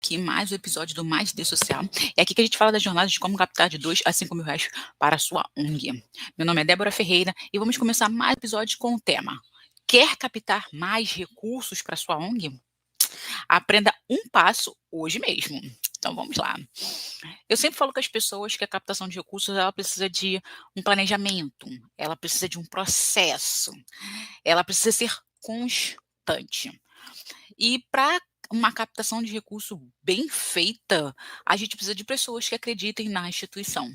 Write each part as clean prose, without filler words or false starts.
aqui mais um episódio do Mais D Social. É aqui que a gente fala da jornada de como captar de 2 a 5 mil reais para a sua ONG. Meu nome é Débora Ferreira e vamos começar mais um episódio com o tema: quer captar mais recursos para a sua ONG? Aprenda um passo hoje mesmo. Então vamos lá. Eu sempre falo com as pessoas que a captação de recursos ela precisa de um planejamento, ela precisa de um processo, ela precisa ser constante. E para uma captação de recurso bem feita, a gente precisa de pessoas que acreditem na instituição.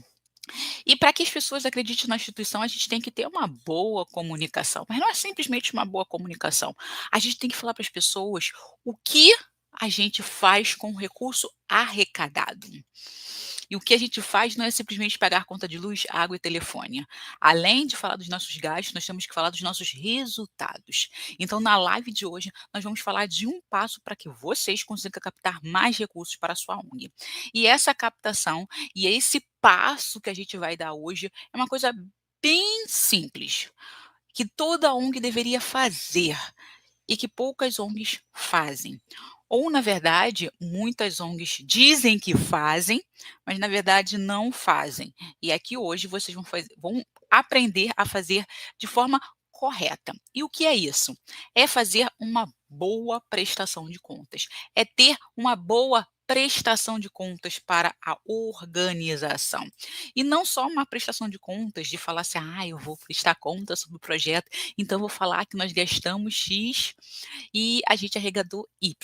E para que as pessoas acreditem na instituição, a gente tem que ter uma boa comunicação. Mas não é simplesmente uma boa comunicação. A gente tem que falar para as pessoas o que a gente faz com o recurso arrecadado. E o que a gente faz não é simplesmente pagar conta de luz, água e telefone. Além de falar dos nossos gastos, nós temos que falar dos nossos resultados. Então, na live de hoje, nós vamos falar de um passo para que vocês consigam captar mais recursos para a sua ONG. E essa captação e esse passo que a gente vai dar hoje é uma coisa bem simples, que toda ONG deveria fazer e que poucas ONGs fazem. Ou, na verdade, muitas ONGs dizem que fazem, mas na verdade não fazem. E aqui hoje vocês vão aprender a fazer de forma correta. E o que é isso? É fazer uma boa prestação de contas. É ter uma boa prestação de contas para a organização. E não só uma prestação de contas de falar assim, eu vou prestar contas sobre o projeto, então vou falar que nós gastamos X e a gente arrecadou Y.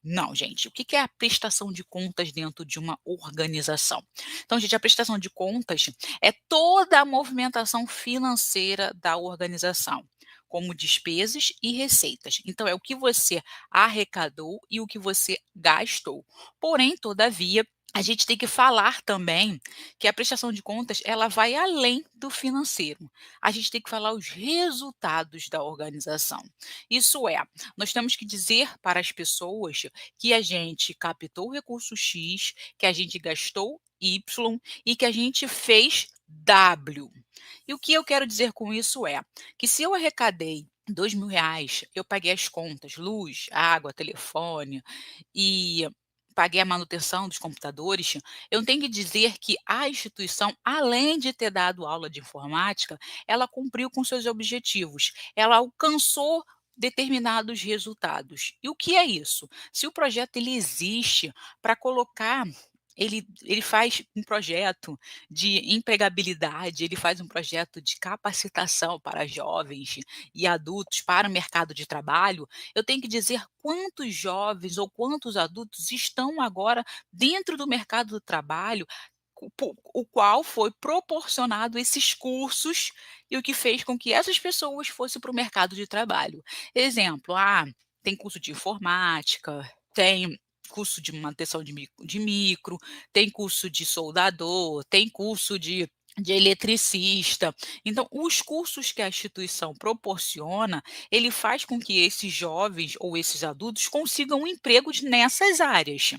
Não, gente. O que é a prestação de contas dentro de uma organização? Então, gente, a prestação de contas é toda a movimentação financeira da organização, como despesas e receitas. Então, é o que você arrecadou e o que você gastou. Porém, todavia, a gente tem que falar também que a prestação de contas ela vai além do financeiro. A gente tem que falar os resultados da organização. Isso é, nós temos que dizer para as pessoas que a gente captou o recurso X, que a gente gastou Y e que a gente fez W. E o que eu quero dizer com isso é que se eu arrecadei R$ 2.000, eu paguei as contas, luz, água, telefone e paguei a manutenção dos computadores, eu tenho que dizer que a instituição, além de ter dado aula de informática, ela cumpriu com seus objetivos. Ela alcançou determinados resultados. E o que é isso? Se o projeto ele existe para colocar ele faz um projeto de empregabilidade, ele faz um projeto de capacitação para jovens e adultos para o mercado de trabalho, eu tenho que dizer quantos jovens ou quantos adultos estão agora dentro do mercado do trabalho, o qual foi proporcionado esses cursos e o que fez com que essas pessoas fossem para o mercado de trabalho. Exemplo, tem curso de informática, tem curso de manutenção de micro, tem curso de soldador, tem curso de eletricista. Então, os cursos que a instituição proporciona, ele faz com que esses jovens ou esses adultos consigam um emprego nessas áreas.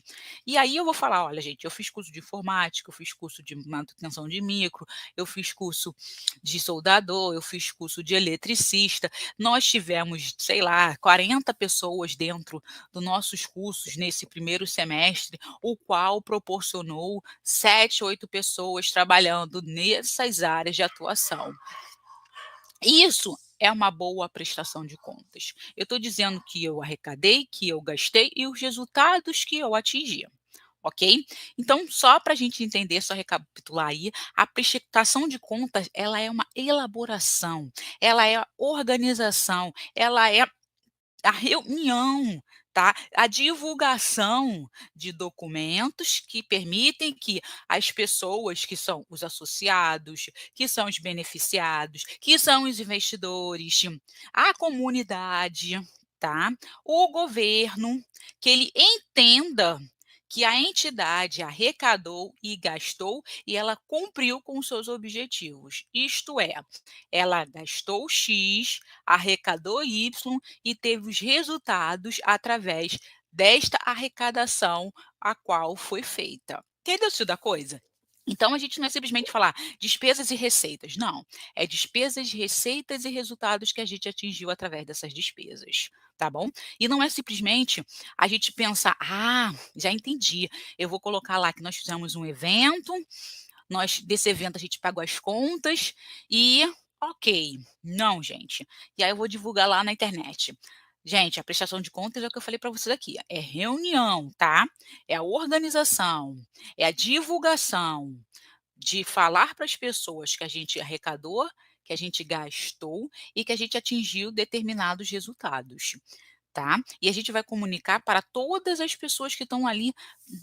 E aí eu vou falar, olha gente, eu fiz curso de informática, eu fiz curso de manutenção de micro, eu fiz curso de soldador, eu fiz curso de eletricista. Nós tivemos, sei lá, 40 pessoas dentro dos nossos cursos nesse primeiro semestre, o qual proporcionou 7, 8 pessoas trabalhando nessas áreas de atuação. Isso é uma boa prestação de contas. Eu estou dizendo que eu arrecadei, que eu gastei e os resultados que eu atingi. Ok? Então, só para a gente entender, só recapitular aí, a prestação de contas, ela é uma elaboração, ela é a organização, ela é a reunião, tá? A divulgação de documentos que permitem que as pessoas que são os associados, que são os beneficiados, que são os investidores, a comunidade, tá? O governo, que ele entenda que a entidade arrecadou e gastou e ela cumpriu com os seus objetivos. Isto é, ela gastou X, arrecadou Y e teve os resultados através desta arrecadação a qual foi feita. Entendeu-se da coisa? Então, a gente não é simplesmente falar despesas e receitas, não. É despesas, receitas e resultados que a gente atingiu através dessas despesas, tá bom? E não é simplesmente a gente pensar, já entendi, eu vou colocar lá que nós fizemos um evento, desse evento a gente pagou as contas e ok. Não, gente. E aí eu vou divulgar lá na internet. Gente, a prestação de contas é o que eu falei para vocês aqui, é reunião, tá? É a organização, é a divulgação de falar para as pessoas que a gente arrecadou, que a gente gastou e que a gente atingiu determinados resultados, tá? E a gente vai comunicar para todas as pessoas que estão ali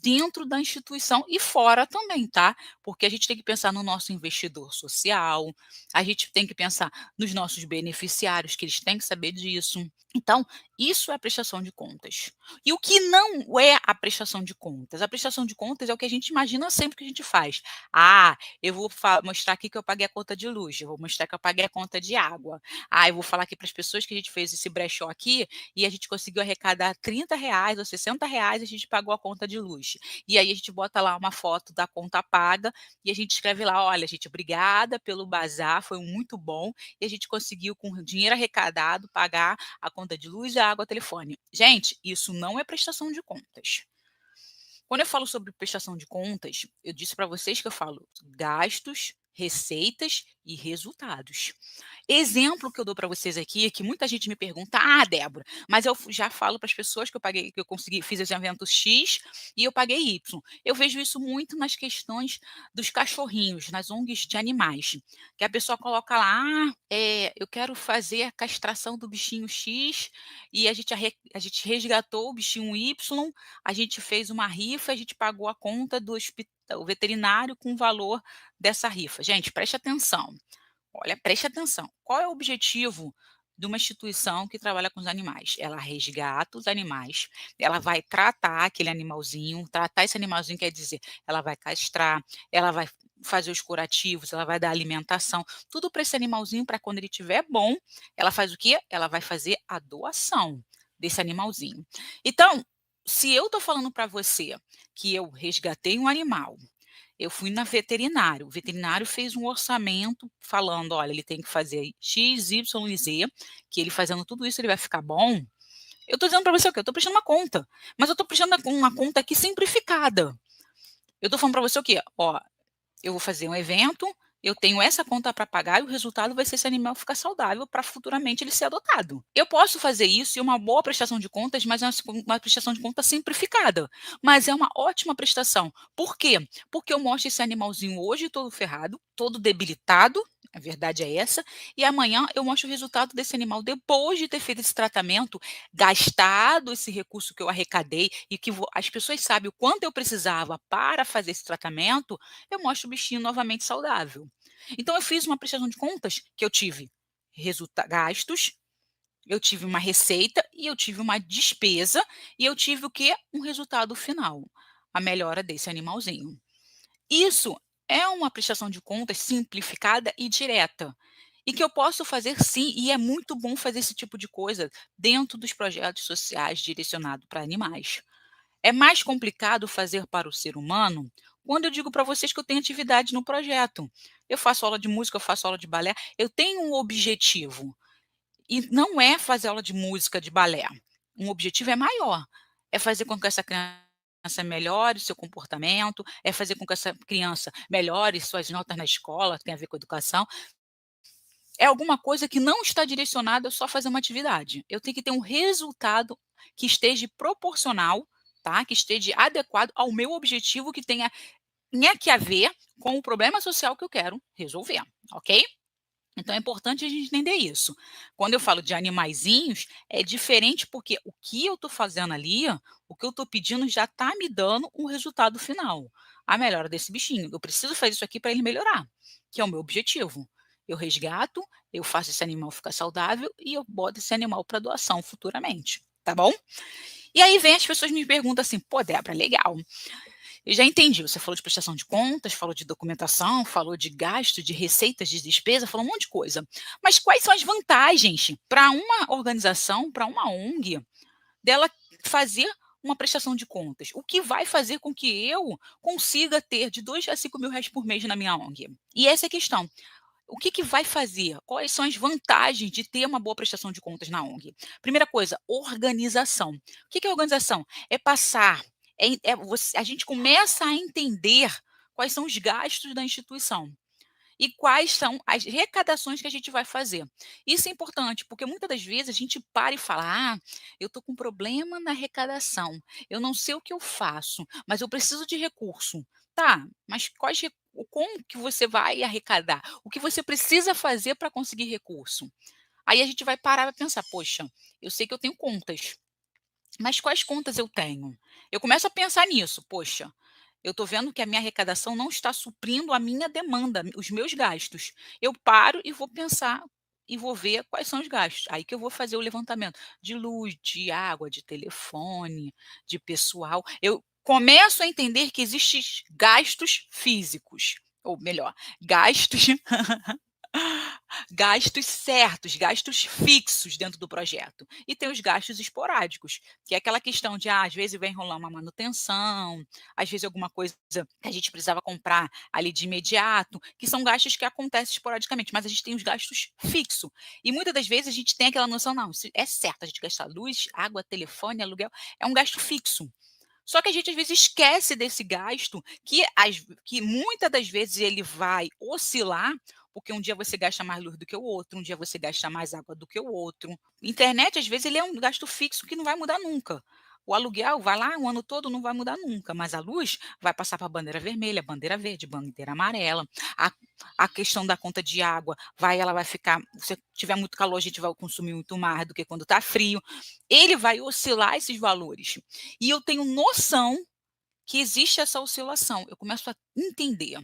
dentro da instituição e fora também, tá? Porque a gente tem que pensar no nosso investidor social, a gente tem que pensar nos nossos beneficiários, que eles têm que saber disso. Então, isso é a prestação de contas. E o que não é a prestação de contas? A prestação de contas é o que a gente imagina sempre que a gente faz. Eu vou mostrar aqui que eu paguei a conta de luz, eu vou mostrar que eu paguei a conta de água. Eu vou falar aqui para as pessoas que a gente fez esse brechó aqui e a gente conseguiu arrecadar R$ 30 ou R$ 60 e a gente pagou a conta de luz. E aí a gente bota lá uma foto da conta paga e a gente escreve lá, olha, gente, obrigada pelo bazar, foi muito bom e a gente conseguiu com o dinheiro arrecadado pagar a conta de luz, a água, telefone. Gente, isso não é prestação de contas. Quando eu falo sobre prestação de contas, eu disse para vocês que eu falo gastos, receitas e resultados. Exemplo que eu dou para vocês aqui, que muita gente me pergunta: Débora, mas eu já falo para as pessoas que eu paguei, que eu consegui, fiz esse evento X e eu paguei Y. Eu vejo isso muito nas questões dos cachorrinhos, nas ONGs de animais, que a pessoa coloca lá, eu quero fazer a castração do bichinho X e a gente resgatou o bichinho Y, a gente fez uma rifa, a gente pagou a conta do hospital, o veterinário com o valor dessa rifa. Gente, preste atenção. Olha, preste atenção. Qual é o objetivo de uma instituição que trabalha com os animais? Ela resgata os animais, ela vai tratar aquele animalzinho, tratar esse animalzinho quer dizer, ela vai castrar, ela vai fazer os curativos, ela vai dar alimentação, tudo para esse animalzinho, para quando ele estiver bom, ela faz o quê? Ela vai fazer a doação desse animalzinho. Então, se eu estou falando para você que eu resgatei um animal, eu fui na veterinário, o veterinário fez um orçamento falando: "Olha, ele tem que fazer X, Y e Z, que ele fazendo tudo isso ele vai ficar bom". Eu estou dizendo para você o quê? Eu estou prestando uma conta, mas eu estou prestando uma conta aqui simplificada. Eu estou falando para você o quê? Ó, eu vou fazer um evento, eu tenho essa conta para pagar e o resultado vai ser esse animal ficar saudável para futuramente ele ser adotado. Eu posso fazer isso e uma boa prestação de contas, mas é uma prestação de conta simplificada. Mas é uma ótima prestação. Por quê? Porque eu mostro esse animalzinho hoje todo ferrado, todo debilitado, a verdade é essa, e amanhã eu mostro o resultado desse animal depois de ter feito esse tratamento, gastado esse recurso que eu arrecadei e que as pessoas sabem o quanto eu precisava para fazer esse tratamento, eu mostro o bichinho novamente saudável. Então eu fiz uma prestação de contas que eu tive gastos, eu tive uma receita e eu tive uma despesa e eu tive o quê? Um resultado final, a melhora desse animalzinho. Isso é uma prestação de contas simplificada e direta. E que eu posso fazer sim, e é muito bom fazer esse tipo de coisa dentro dos projetos sociais direcionados para animais. É mais complicado fazer para o ser humano quando eu digo para vocês que eu tenho atividade no projeto. Eu faço aula de música, eu faço aula de balé, eu tenho um objetivo. E não é fazer aula de música, de balé. Um objetivo é maior. É fazer com que essa criança melhore seu comportamento, é fazer com que essa criança melhore suas notas na escola, tem a ver com educação. É alguma coisa que não está direcionada a só fazer uma atividade. Eu tenho que ter um resultado que esteja proporcional, tá? Que esteja adequado ao meu objetivo, que tenha que a ver com o problema social que eu quero resolver, ok? Então é importante a gente entender isso. Quando eu falo de animaizinhos, é diferente porque o que eu estou fazendo ali, o que eu estou pedindo já está me dando um resultado final. A melhora desse bichinho. Eu preciso fazer isso aqui para ele melhorar, que é o meu objetivo. Eu resgato, eu faço esse animal ficar saudável e eu boto esse animal para doação futuramente, tá bom? E aí vem as pessoas me perguntam assim, pô, Débora, legal. Eu já entendi, você falou de prestação de contas, falou de documentação, falou de gasto, de receitas, de despesa, falou um monte de coisa. Mas quais são as vantagens para uma organização, para uma ONG, dela fazer uma prestação de contas? O que vai fazer com que eu consiga ter de 2 a 5 mil reais por mês na minha ONG? E essa é a questão. O que que vai fazer? Quais são as vantagens de ter uma boa prestação de contas na ONG? Primeira coisa, organização. O que que é organização? É passar, a gente começa a entender quais são os gastos da instituição e quais são as arrecadações que a gente vai fazer. Isso é importante, porque muitas das vezes a gente para e fala: "Ah, eu estou com problema na arrecadação, eu não sei o que eu faço, mas eu preciso de recurso". Tá, mas como que você vai arrecadar? O que você precisa fazer para conseguir recurso? Aí a gente vai parar e pensar: "Poxa, eu sei que eu tenho contas, mas quais contas eu tenho?". Eu começo a pensar nisso, poxa, eu estou vendo que a minha arrecadação não está suprindo a minha demanda, os meus gastos. Eu paro e vou pensar e vou ver quais são os gastos. Aí que eu vou fazer o levantamento de luz, de água, de telefone, de pessoal. Eu começo a entender que existem gastos físicos, ou melhor, gastos gastos certos, gastos fixos dentro do projeto. E tem os gastos esporádicos, que é aquela questão de, às vezes vai enrolar uma manutenção, às vezes alguma coisa que a gente precisava comprar ali de imediato, que são gastos que acontecem esporadicamente, mas a gente tem os gastos fixos. E muitas das vezes a gente tem aquela noção, não, isso é certo, a gente gasta luz, água, telefone, aluguel, é um gasto fixo. Só que a gente às vezes esquece desse gasto que muitas das vezes ele vai oscilar, porque um dia você gasta mais luz do que o outro, um dia você gasta mais água do que o outro. Internet, às vezes, ele é um gasto fixo que não vai mudar nunca. O aluguel vai lá o ano todo, não vai mudar nunca, mas a luz vai passar para bandeira vermelha, bandeira verde, bandeira amarela. A a questão da conta de água, ela vai ficar, se tiver muito calor, a gente vai consumir muito mais do que quando está frio. Ele vai oscilar esses valores. E eu tenho noção que existe essa oscilação, eu começo a entender.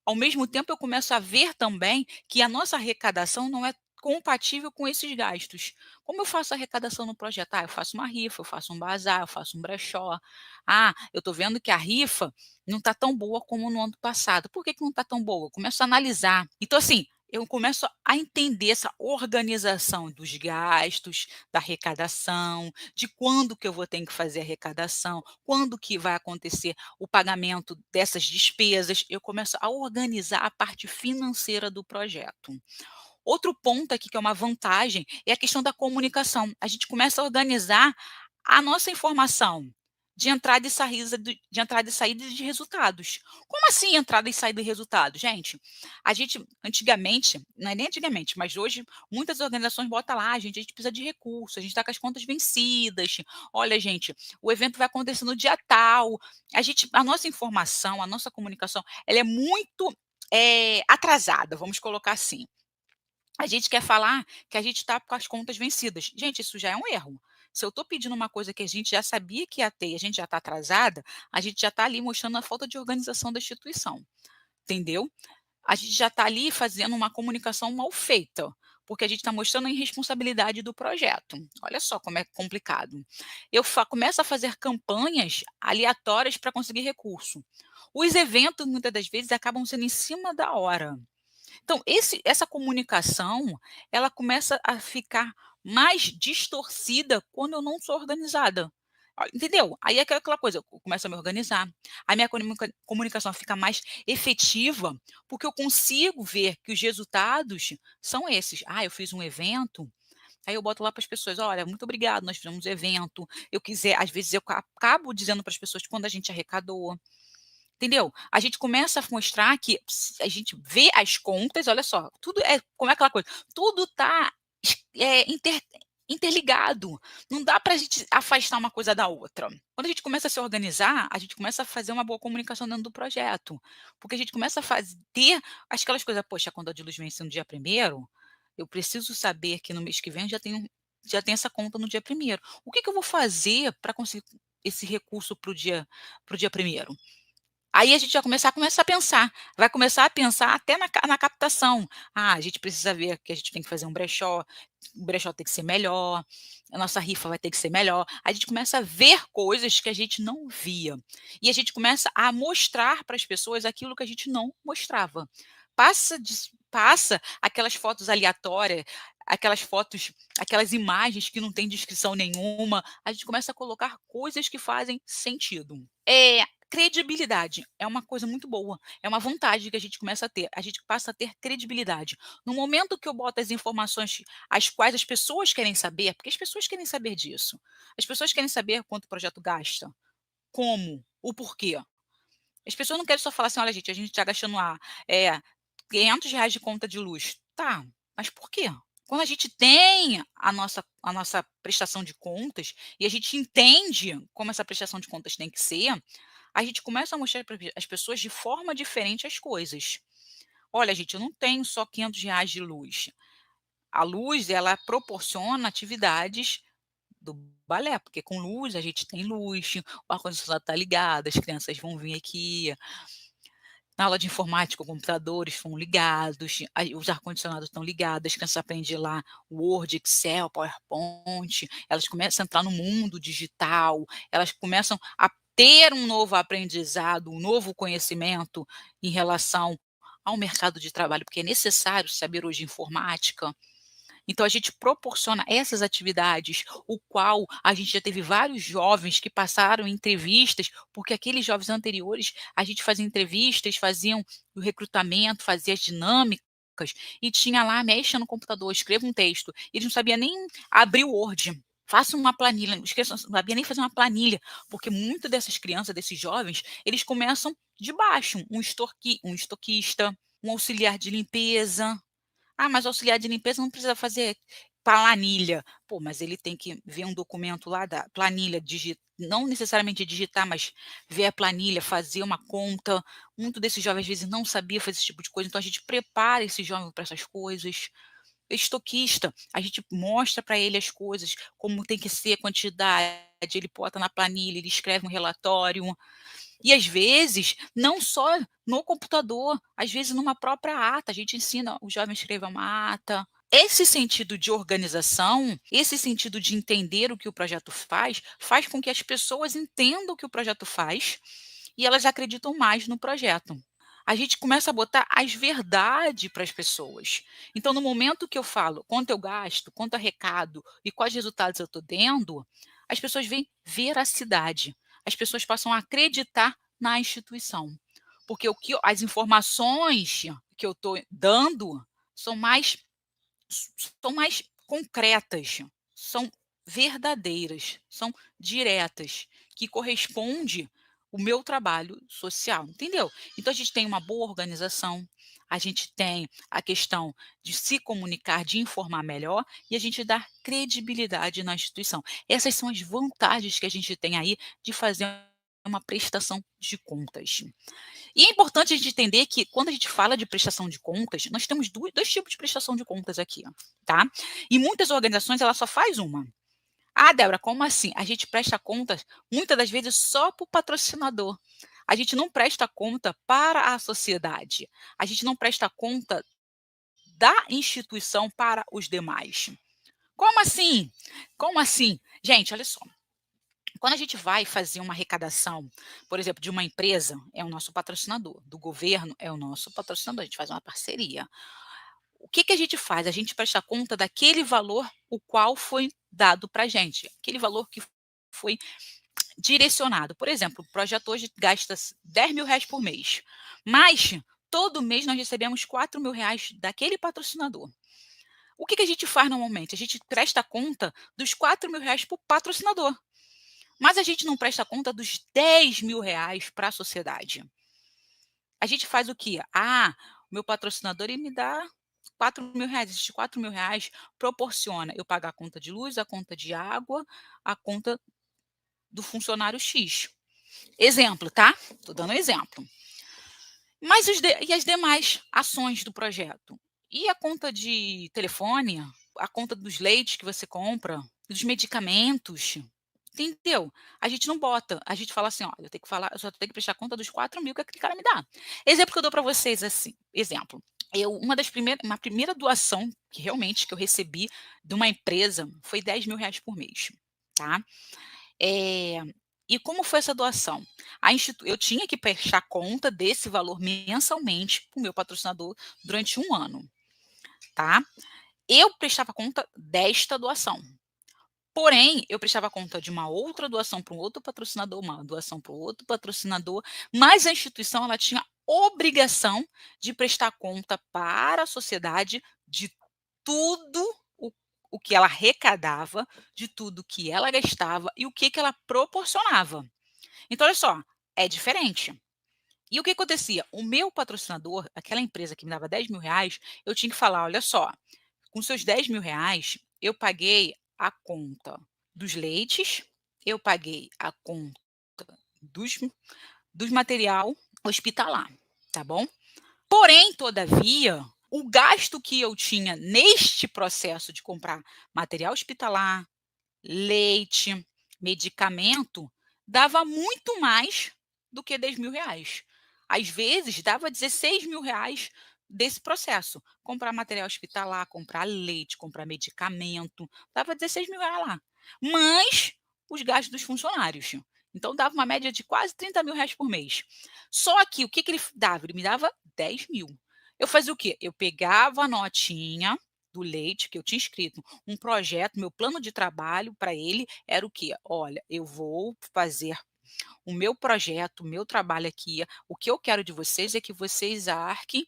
Ao mesmo tempo, eu começo a ver também que a nossa arrecadação não é compatível com esses gastos. Como eu faço a arrecadação no projeto? Ah, eu faço uma rifa, eu faço um bazar, eu faço um brechó. Ah, eu estou vendo que a rifa não está tão boa como no ano passado. Por que que não está tão boa? Eu começo a analisar. Então, assim, eu começo a entender essa organização dos gastos, da arrecadação, de quando que eu vou ter que fazer a arrecadação, quando que vai acontecer o pagamento dessas despesas, eu começo a organizar a parte financeira do projeto. Outro ponto aqui que é uma vantagem é a questão da comunicação. A gente começa a organizar a nossa informação de entrada e saída de resultados. Como assim entrada e saída de resultados? Gente, a gente antigamente, não é nem antigamente, mas hoje muitas organizações botam lá: gente, a gente precisa de recursos, a gente está com as contas vencidas. Olha, gente, o evento vai acontecer no dia tal. A nossa informação, a nossa comunicação, ela é muito atrasada, vamos colocar assim. A gente quer falar que a gente está com as contas vencidas. Gente, isso já é um erro. Se eu estou pedindo uma coisa que a gente já sabia que ia ter e a gente já está atrasada, a gente já está ali mostrando a falta de organização da instituição, entendeu? A gente já está ali fazendo uma comunicação mal feita, porque a gente está mostrando a irresponsabilidade do projeto. Olha só como é complicado. Começo a fazer campanhas aleatórias para conseguir recurso. Os eventos, muitas das vezes, acabam sendo em cima da hora. Então, essa comunicação, ela começa a ficar mais distorcida quando eu não sou organizada. Entendeu? Aí é aquela coisa, eu começo a me organizar, a minha comunicação fica mais efetiva, porque eu consigo ver que os resultados são esses. Ah, eu fiz um evento, aí eu boto lá para as pessoas: "Olha, muito obrigado, nós fizemos um evento". Às vezes eu acabo dizendo para as pessoas quando a gente arrecadou. Entendeu? A gente começa a mostrar que a gente vê as contas, olha só, tudo é como é aquela coisa, tudo está interligado, não dá para a gente afastar uma coisa da outra. Quando a gente começa a se organizar, a gente começa a fazer uma boa comunicação dentro do projeto, porque a gente começa a ter aquelas coisas: "Poxa, quando a de luz vence no dia primeiro, eu preciso saber que no mês que vem já tem essa conta no dia primeiro. O que que eu vou fazer para conseguir esse recurso para o dia primeiro?". Aí a gente começa a pensar, vai começar a pensar até na captação. Ah, a gente precisa ver que a gente tem que fazer um brechó, o brechó tem que ser melhor, a nossa rifa vai ter que ser melhor. A gente começa a ver coisas que a gente não via. E a gente começa a mostrar para as pessoas aquilo que a gente não mostrava. Passa aquelas fotos aleatórias, aquelas fotos, aquelas imagens que não tem descrição nenhuma, a gente começa a colocar coisas que fazem sentido. Credibilidade é uma coisa muito boa, é uma vantagem que a gente começa a ter, a gente passa a ter credibilidade. No momento que eu boto as informações as quais as pessoas querem saber, porque as pessoas querem saber disso, as pessoas querem saber quanto o projeto gasta, como, o porquê. As pessoas não querem só falar assim: "Olha gente, a gente está gastando lá, R$ 500 de conta de luz". Tá, mas por quê? Quando a gente tem a nossa prestação de contas, e a gente entende como essa prestação de contas tem que ser, a gente começa a mostrar para as pessoas de forma diferente as coisas. "Olha gente, eu não tenho só R$ 500 de luz. A luz ela proporciona atividades do balé, porque com luz a gente tem luz, o ar-condicionado está ligado, as crianças vão vir aqui, na aula de informática, os computadores estão ligados, aí os ar-condicionados estão ligados, as crianças aprendem lá Word, Excel, PowerPoint, elas começam a entrar no mundo digital, elas começam a ter um novo aprendizado, um novo conhecimento em relação ao mercado de trabalho, porque é necessário saber hoje informática. Então a gente proporciona essas atividades, o qual a gente já teve vários jovens que passaram entrevistas, porque aqueles jovens anteriores, a gente fazia entrevistas, faziam o recrutamento, fazia as dinâmicas, e tinha lá, mexa no computador, escreva um texto. Eles não sabiam nem abrir o Word. Faça uma planilha, os crianças não sabiam nem fazer uma planilha, porque muito dessas crianças, desses jovens, eles começam de baixo, um estoquista, um auxiliar de limpeza, mas o auxiliar de limpeza não precisa fazer planilha. Pô, mas ele tem que ver um documento lá da planilha, não necessariamente digitar, mas ver a planilha, fazer uma conta. Muito desses jovens, às vezes, não sabia fazer esse tipo de coisa, então a gente prepara esse jovem para essas coisas. Estoquista, a gente mostra para ele as coisas, como tem que ser a quantidade, ele bota na planilha, ele escreve um relatório. E às vezes, não só no computador, às vezes numa própria ata, a gente ensina o jovem a escrever uma ata. Esse sentido de organização, esse sentido de entender o que o projeto faz, faz com que as pessoas entendam o que o projeto faz e elas acreditam mais no projeto. A gente começa a botar as verdades para as pessoas. Então, no momento que eu falo quanto eu gasto, quanto arrecado e quais resultados eu estou tendo, as pessoas veem veracidade. As pessoas passam a acreditar na instituição. Porque as informações que eu estou dando são mais, são mais concretas, são verdadeiras, são diretas, que corresponde o meu trabalho social, entendeu? Então a gente tem uma boa organização, a gente tem a questão de se comunicar, de informar melhor e a gente dá credibilidade na instituição. Essas são as vantagens que a gente tem aí de fazer uma prestação de contas. E é importante a gente entender que quando a gente fala de prestação de contas, nós temos dois tipos de prestação de contas aqui, ó, tá? E muitas organizações ela só faz uma. Ah, Débora, como assim? A gente presta contas muitas das vezes só para o patrocinador. A gente não presta conta para a sociedade. A gente não presta conta da instituição para os demais. Como assim? Como assim? Gente, olha só. Quando a gente vai fazer uma arrecadação, por exemplo, de uma empresa, é o nosso patrocinador, do governo é o nosso patrocinador, a gente faz uma parceria. O que a gente faz? A gente presta conta daquele valor o qual foi dado para a gente, aquele valor que foi direcionado. Por exemplo, o projeto hoje gasta R$ 10.000 por mês, mas todo mês nós recebemos R$ 4.000 daquele patrocinador. O que a gente faz normalmente? A gente presta conta dos R$ 4.000 para o patrocinador. Mas a gente não presta conta dos R$ 10.000 para a sociedade. A gente faz o quê? O meu patrocinador ele me dá R$ 4.000. Esses R$ 4.000 proporciona eu pagar a conta de luz, a conta de água, a conta do funcionário X. Exemplo, tá? Estou dando um exemplo. Mas e as demais ações do projeto? E a conta de telefone, a conta dos leites que você compra, dos medicamentos, entendeu? A gente não bota, a gente fala assim, ó, eu só tenho que prestar conta dos 4.000 que aquele cara me dá. Exemplo que eu dou para vocês assim, exemplo. Uma primeira doação que eu recebi de uma empresa foi R$ 10.000 por mês, tá? Eh, e como foi essa doação? Eu tinha que prestar conta desse valor mensalmente para o meu patrocinador durante um ano, tá? eu prestava conta desta doação. Porém, eu prestava conta de uma outra doação para um outro patrocinador, uma doação para o outro patrocinador, mas a instituição ela tinha obrigação de prestar conta para a sociedade de tudo o o que ela arrecadava, de tudo que ela gastava e o que ela proporcionava. Então olha só, é diferente. E o que acontecia? O meu patrocinador, aquela empresa que me dava R$ 10.000, eu tinha que falar: "Olha só, com seus R$ 10.000, eu paguei a conta dos leites, eu paguei a conta dos material hospitalar, tá bom? Porém, todavia, o gasto que eu tinha neste processo de comprar material hospitalar, leite, medicamento, dava muito mais do que R$ 10.000. Às vezes, dava R$ 16.000 desse processo. Comprar material hospitalar, comprar leite, comprar medicamento, dava R$ 16.000 lá. Mais os gastos dos funcionários. Então, dava uma média de quase R$ 30.000 por mês. Só que o que ele dava? Ele me dava 10.000. Eu fazia o quê? Eu pegava a notinha do leite que eu tinha escrito um projeto, meu plano de trabalho para ele era o quê? Olha, eu vou fazer o meu projeto, o meu trabalho aqui, o que eu quero de vocês é que vocês arquem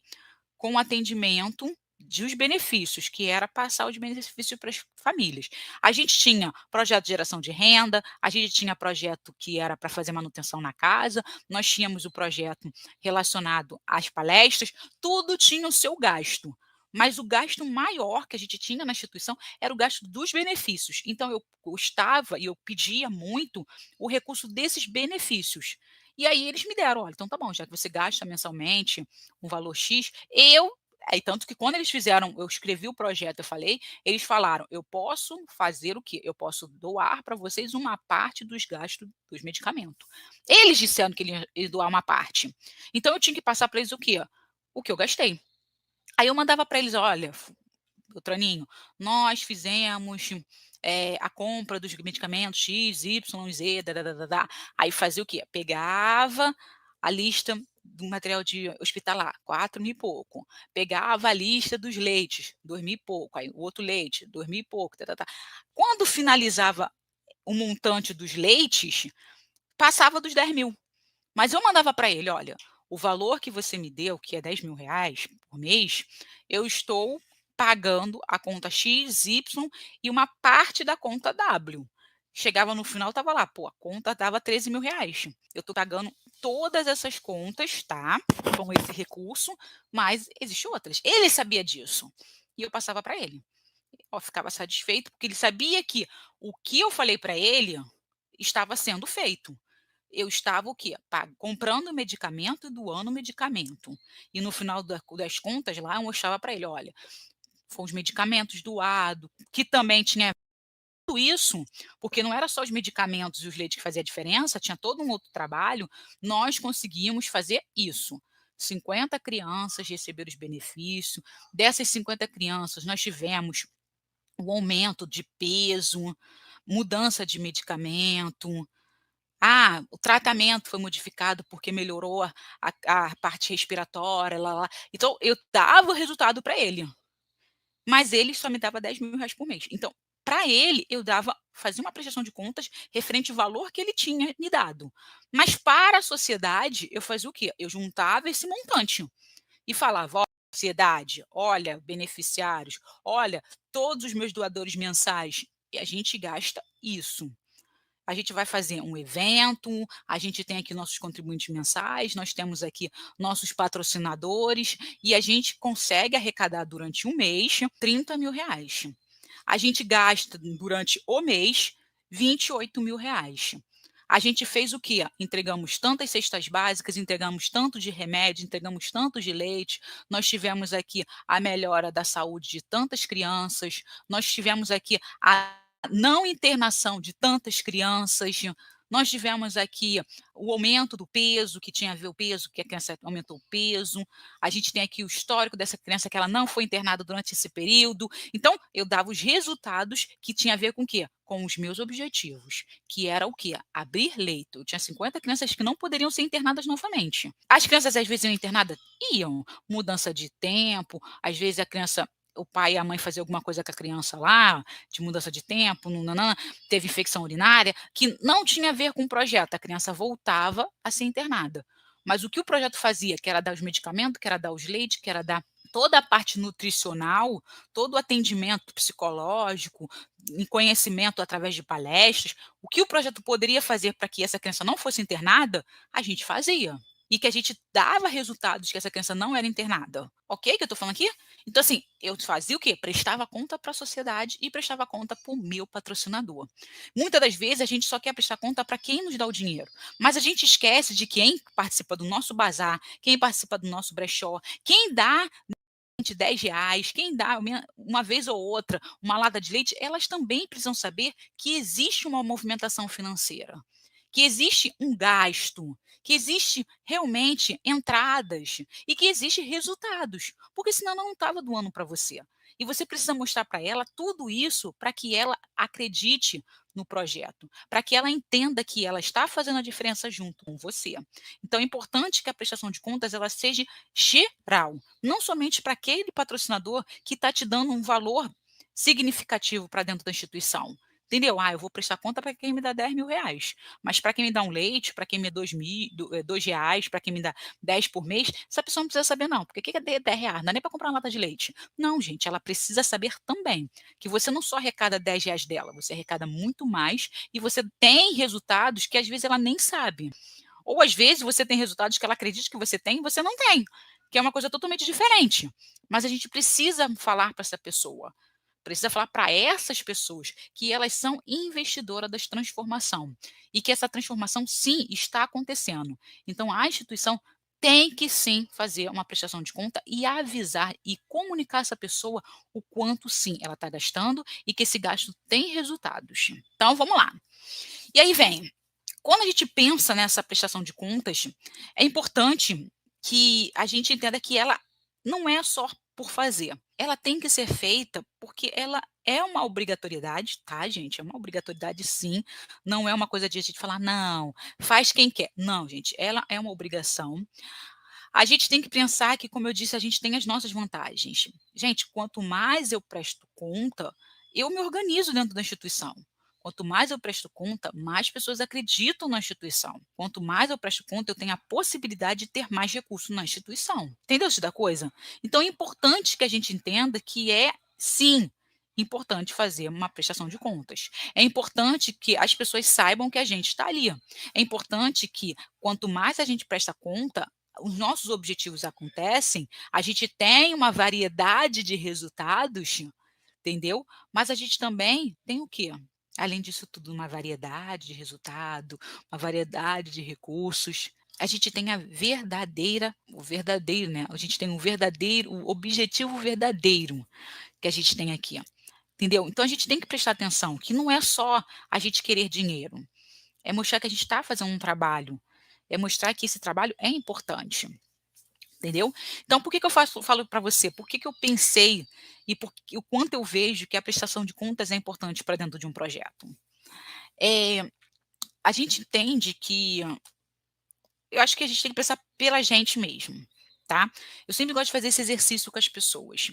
com o atendimento dos benefícios, que era passar os benefícios para as famílias. A gente tinha projeto de geração de renda, a gente tinha projeto que era para fazer manutenção na casa, nós tínhamos o projeto relacionado às palestras, tudo tinha o seu gasto. Mas o gasto maior que a gente tinha na instituição era o gasto dos benefícios. Então eu gostava e eu pedia muito o recurso desses benefícios. E aí eles me deram: olha, então tá bom, já que você gasta mensalmente um valor X, tanto que quando eles fizeram, eu escrevi o projeto, eu falei, eles falaram: "Eu posso fazer o quê? Eu posso doar para vocês uma parte dos gastos dos medicamentos". Eles disseram que eles iam doar uma parte. Então eu tinha que passar para eles o quê? O que eu gastei. Aí eu mandava para eles: "Olha, Beltraninho, nós fizemos, a compra dos medicamentos X, Y, Z, dá-dá-dá-dá-dá". Aí fazia o quê? Pegava a lista do material de hospitalar, 4.000 e pouco. Pegava a lista dos leites, 2.000 e pouco. Aí o outro leite, 2.000 e pouco, tá-tá-tá. Quando finalizava o montante dos leites, passava dos 10.000. Mas eu mandava para ele: "Olha, o valor que você me deu, que é R$ 10.000 por mês, eu estou pagando a conta X, Y e uma parte da conta W". Chegava no final, estava lá: "Pô, a conta dava R$ 13.000. Eu estou pagando todas essas contas, tá, com esse recurso, mas existe outras". Ele sabia disso, e eu passava para ele. Ó, ficava satisfeito, porque ele sabia que o que eu falei para ele estava sendo feito. Eu estava o quê? Comprando medicamento e doando medicamento. E no final das contas lá, eu mostrava para ele: "Olha, foram os medicamentos doado", que também tinha tudo isso, porque não era só os medicamentos e os leites que fazia a diferença, tinha todo um outro trabalho, nós conseguimos fazer isso. 50 crianças receberam os benefícios, dessas 50 crianças nós tivemos o aumento de peso, mudança de medicamento, o tratamento foi modificado porque melhorou a parte respiratória, lá-lá. Então eu dava o resultado para ele, mas ele só me dava R$ 10.000 por mês. Então, para ele, eu fazia uma prestação de contas referente ao valor que ele tinha me dado. Mas para a sociedade, eu fazia o quê? Eu juntava esse montante e falava: "Ó, sociedade, olha, beneficiários, olha, todos os meus doadores mensais, e a gente gasta isso. A gente vai fazer um evento, a gente tem aqui nossos contribuintes mensais, nós temos aqui nossos patrocinadores e a gente consegue arrecadar durante um mês R$ 30.000. A gente gasta durante o mês R$ 28.000. A gente fez o quê? Entregamos tantas cestas básicas, entregamos tanto de remédio, entregamos tanto de leite, nós tivemos aqui a melhora da saúde de tantas crianças, nós tivemos aqui a não internação de tantas crianças, nós tivemos aqui o aumento do peso, que tinha a ver o peso, que a criança aumentou o peso, a gente tem aqui o histórico dessa criança que ela não foi internada durante esse período. Então, eu dava os resultados que tinha a ver com o quê? Com os meus objetivos, que era o quê? Abrir leito. Eu tinha 50 crianças que não poderiam ser internadas novamente. As crianças às vezes iam internadas? Iam. Mudança de tempo, às vezes a criança o pai e a mãe faziam alguma coisa com a criança lá, de mudança de tempo, teve infecção urinária, que não tinha a ver com o projeto, a criança voltava a ser internada. Mas o que o projeto fazia, que era dar os medicamentos, que era dar os leites, que era dar toda a parte nutricional, todo o atendimento psicológico, em conhecimento através de palestras, o que o projeto poderia fazer para que essa criança não fosse internada, a gente fazia. E que a gente dava resultados que essa criança não era internada. Ok que eu estou falando aqui? Então, assim, eu fazia o quê? Prestava conta para a sociedade e prestava conta para o meu patrocinador. Muitas das vezes a gente só quer prestar conta para quem nos dá o dinheiro, mas a gente esquece de quem participa do nosso bazar, quem participa do nosso brechó, quem dá R$ 10, quem dá uma vez ou outra uma lata de leite, elas também precisam saber que existe uma movimentação financeira, que existe um gasto, que existe realmente entradas e que existe resultados, porque senão ela não estava doando para você. E você precisa mostrar para ela tudo isso para que ela acredite no projeto, para que ela entenda que ela está fazendo a diferença junto com você. Então é importante que a prestação de contas ela seja geral, não somente para aquele patrocinador que está te dando um valor significativo para dentro da instituição. Entendeu? Eu vou prestar conta para quem me dá R$ 10.000, mas para quem me dá um leite, para quem me dá R$ 2.000, para quem me dá 10 por mês, essa pessoa não precisa saber não, porque o que é R$ 10? Não é nem para comprar uma lata de leite. Não, gente, ela precisa saber também que você não só arrecada R$ 10 dela, você arrecada muito mais e você tem resultados que às vezes ela nem sabe. Ou às vezes você tem resultados que ela acredita que você tem e você não tem, que é uma coisa totalmente diferente. Mas a gente precisa falar para essa pessoa, precisa falar para essas pessoas que elas são investidoras da transformação e que essa transformação sim está acontecendo. Então a instituição tem que sim fazer uma prestação de conta e avisar e comunicar essa pessoa o quanto sim ela está gastando e que esse gasto tem resultados. Então vamos lá. E aí vem, quando a gente pensa nessa prestação de contas, é importante que a gente entenda que ela não é só por fazer. Ela tem que ser feita porque ela é uma obrigatoriedade, tá, gente? É uma obrigatoriedade sim. Não é uma coisa de a gente falar, não, faz quem quer. Não, gente, ela é uma obrigação. A gente tem que pensar que, como eu disse, a gente tem as nossas vantagens. Gente, quanto mais eu presto conta, eu me organizo dentro da instituição. Quanto mais eu presto conta, mais pessoas acreditam na instituição. Quanto mais eu presto conta, eu tenho a possibilidade de ter mais recursos na instituição. Entendeu isso da coisa? Então é importante que a gente entenda que é, sim, importante fazer uma prestação de contas. É importante que as pessoas saibam que a gente está ali. É importante que, quanto mais a gente presta conta, os nossos objetivos acontecem, a gente tem uma variedade de resultados, entendeu? Mas a gente também tem o quê? Além disso tudo, uma variedade de resultado, uma variedade de recursos. A gente tem a verdadeira, o verdadeiro, né? A gente tem um verdadeiro, o objetivo verdadeiro que a gente tem aqui, entendeu? Então a gente tem que prestar atenção que não é só a gente querer dinheiro, é mostrar que a gente está fazendo um trabalho, é mostrar que esse trabalho é importante. Entendeu? Então, por que que eu falo para você? Por que que eu pensei e o quanto eu vejo que a prestação de contas é importante para dentro de um projeto? Eh, a gente entende que eu acho que a gente tem que pensar pela gente mesmo, tá? Eu sempre gosto de fazer esse exercício com as pessoas.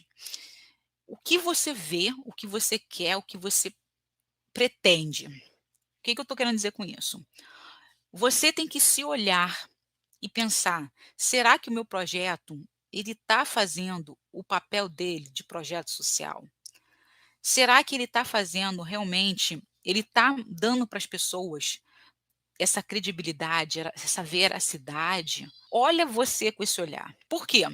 O que você vê, o que você quer, o que você pretende. O que que eu estou querendo dizer com isso? Você tem que se olhar e pensar: será que o meu projeto ele está fazendo o papel dele de projeto social? Será que ele está fazendo realmente, ele está dando para as pessoas essa credibilidade, essa veracidade? Olha você com esse olhar. Por quê?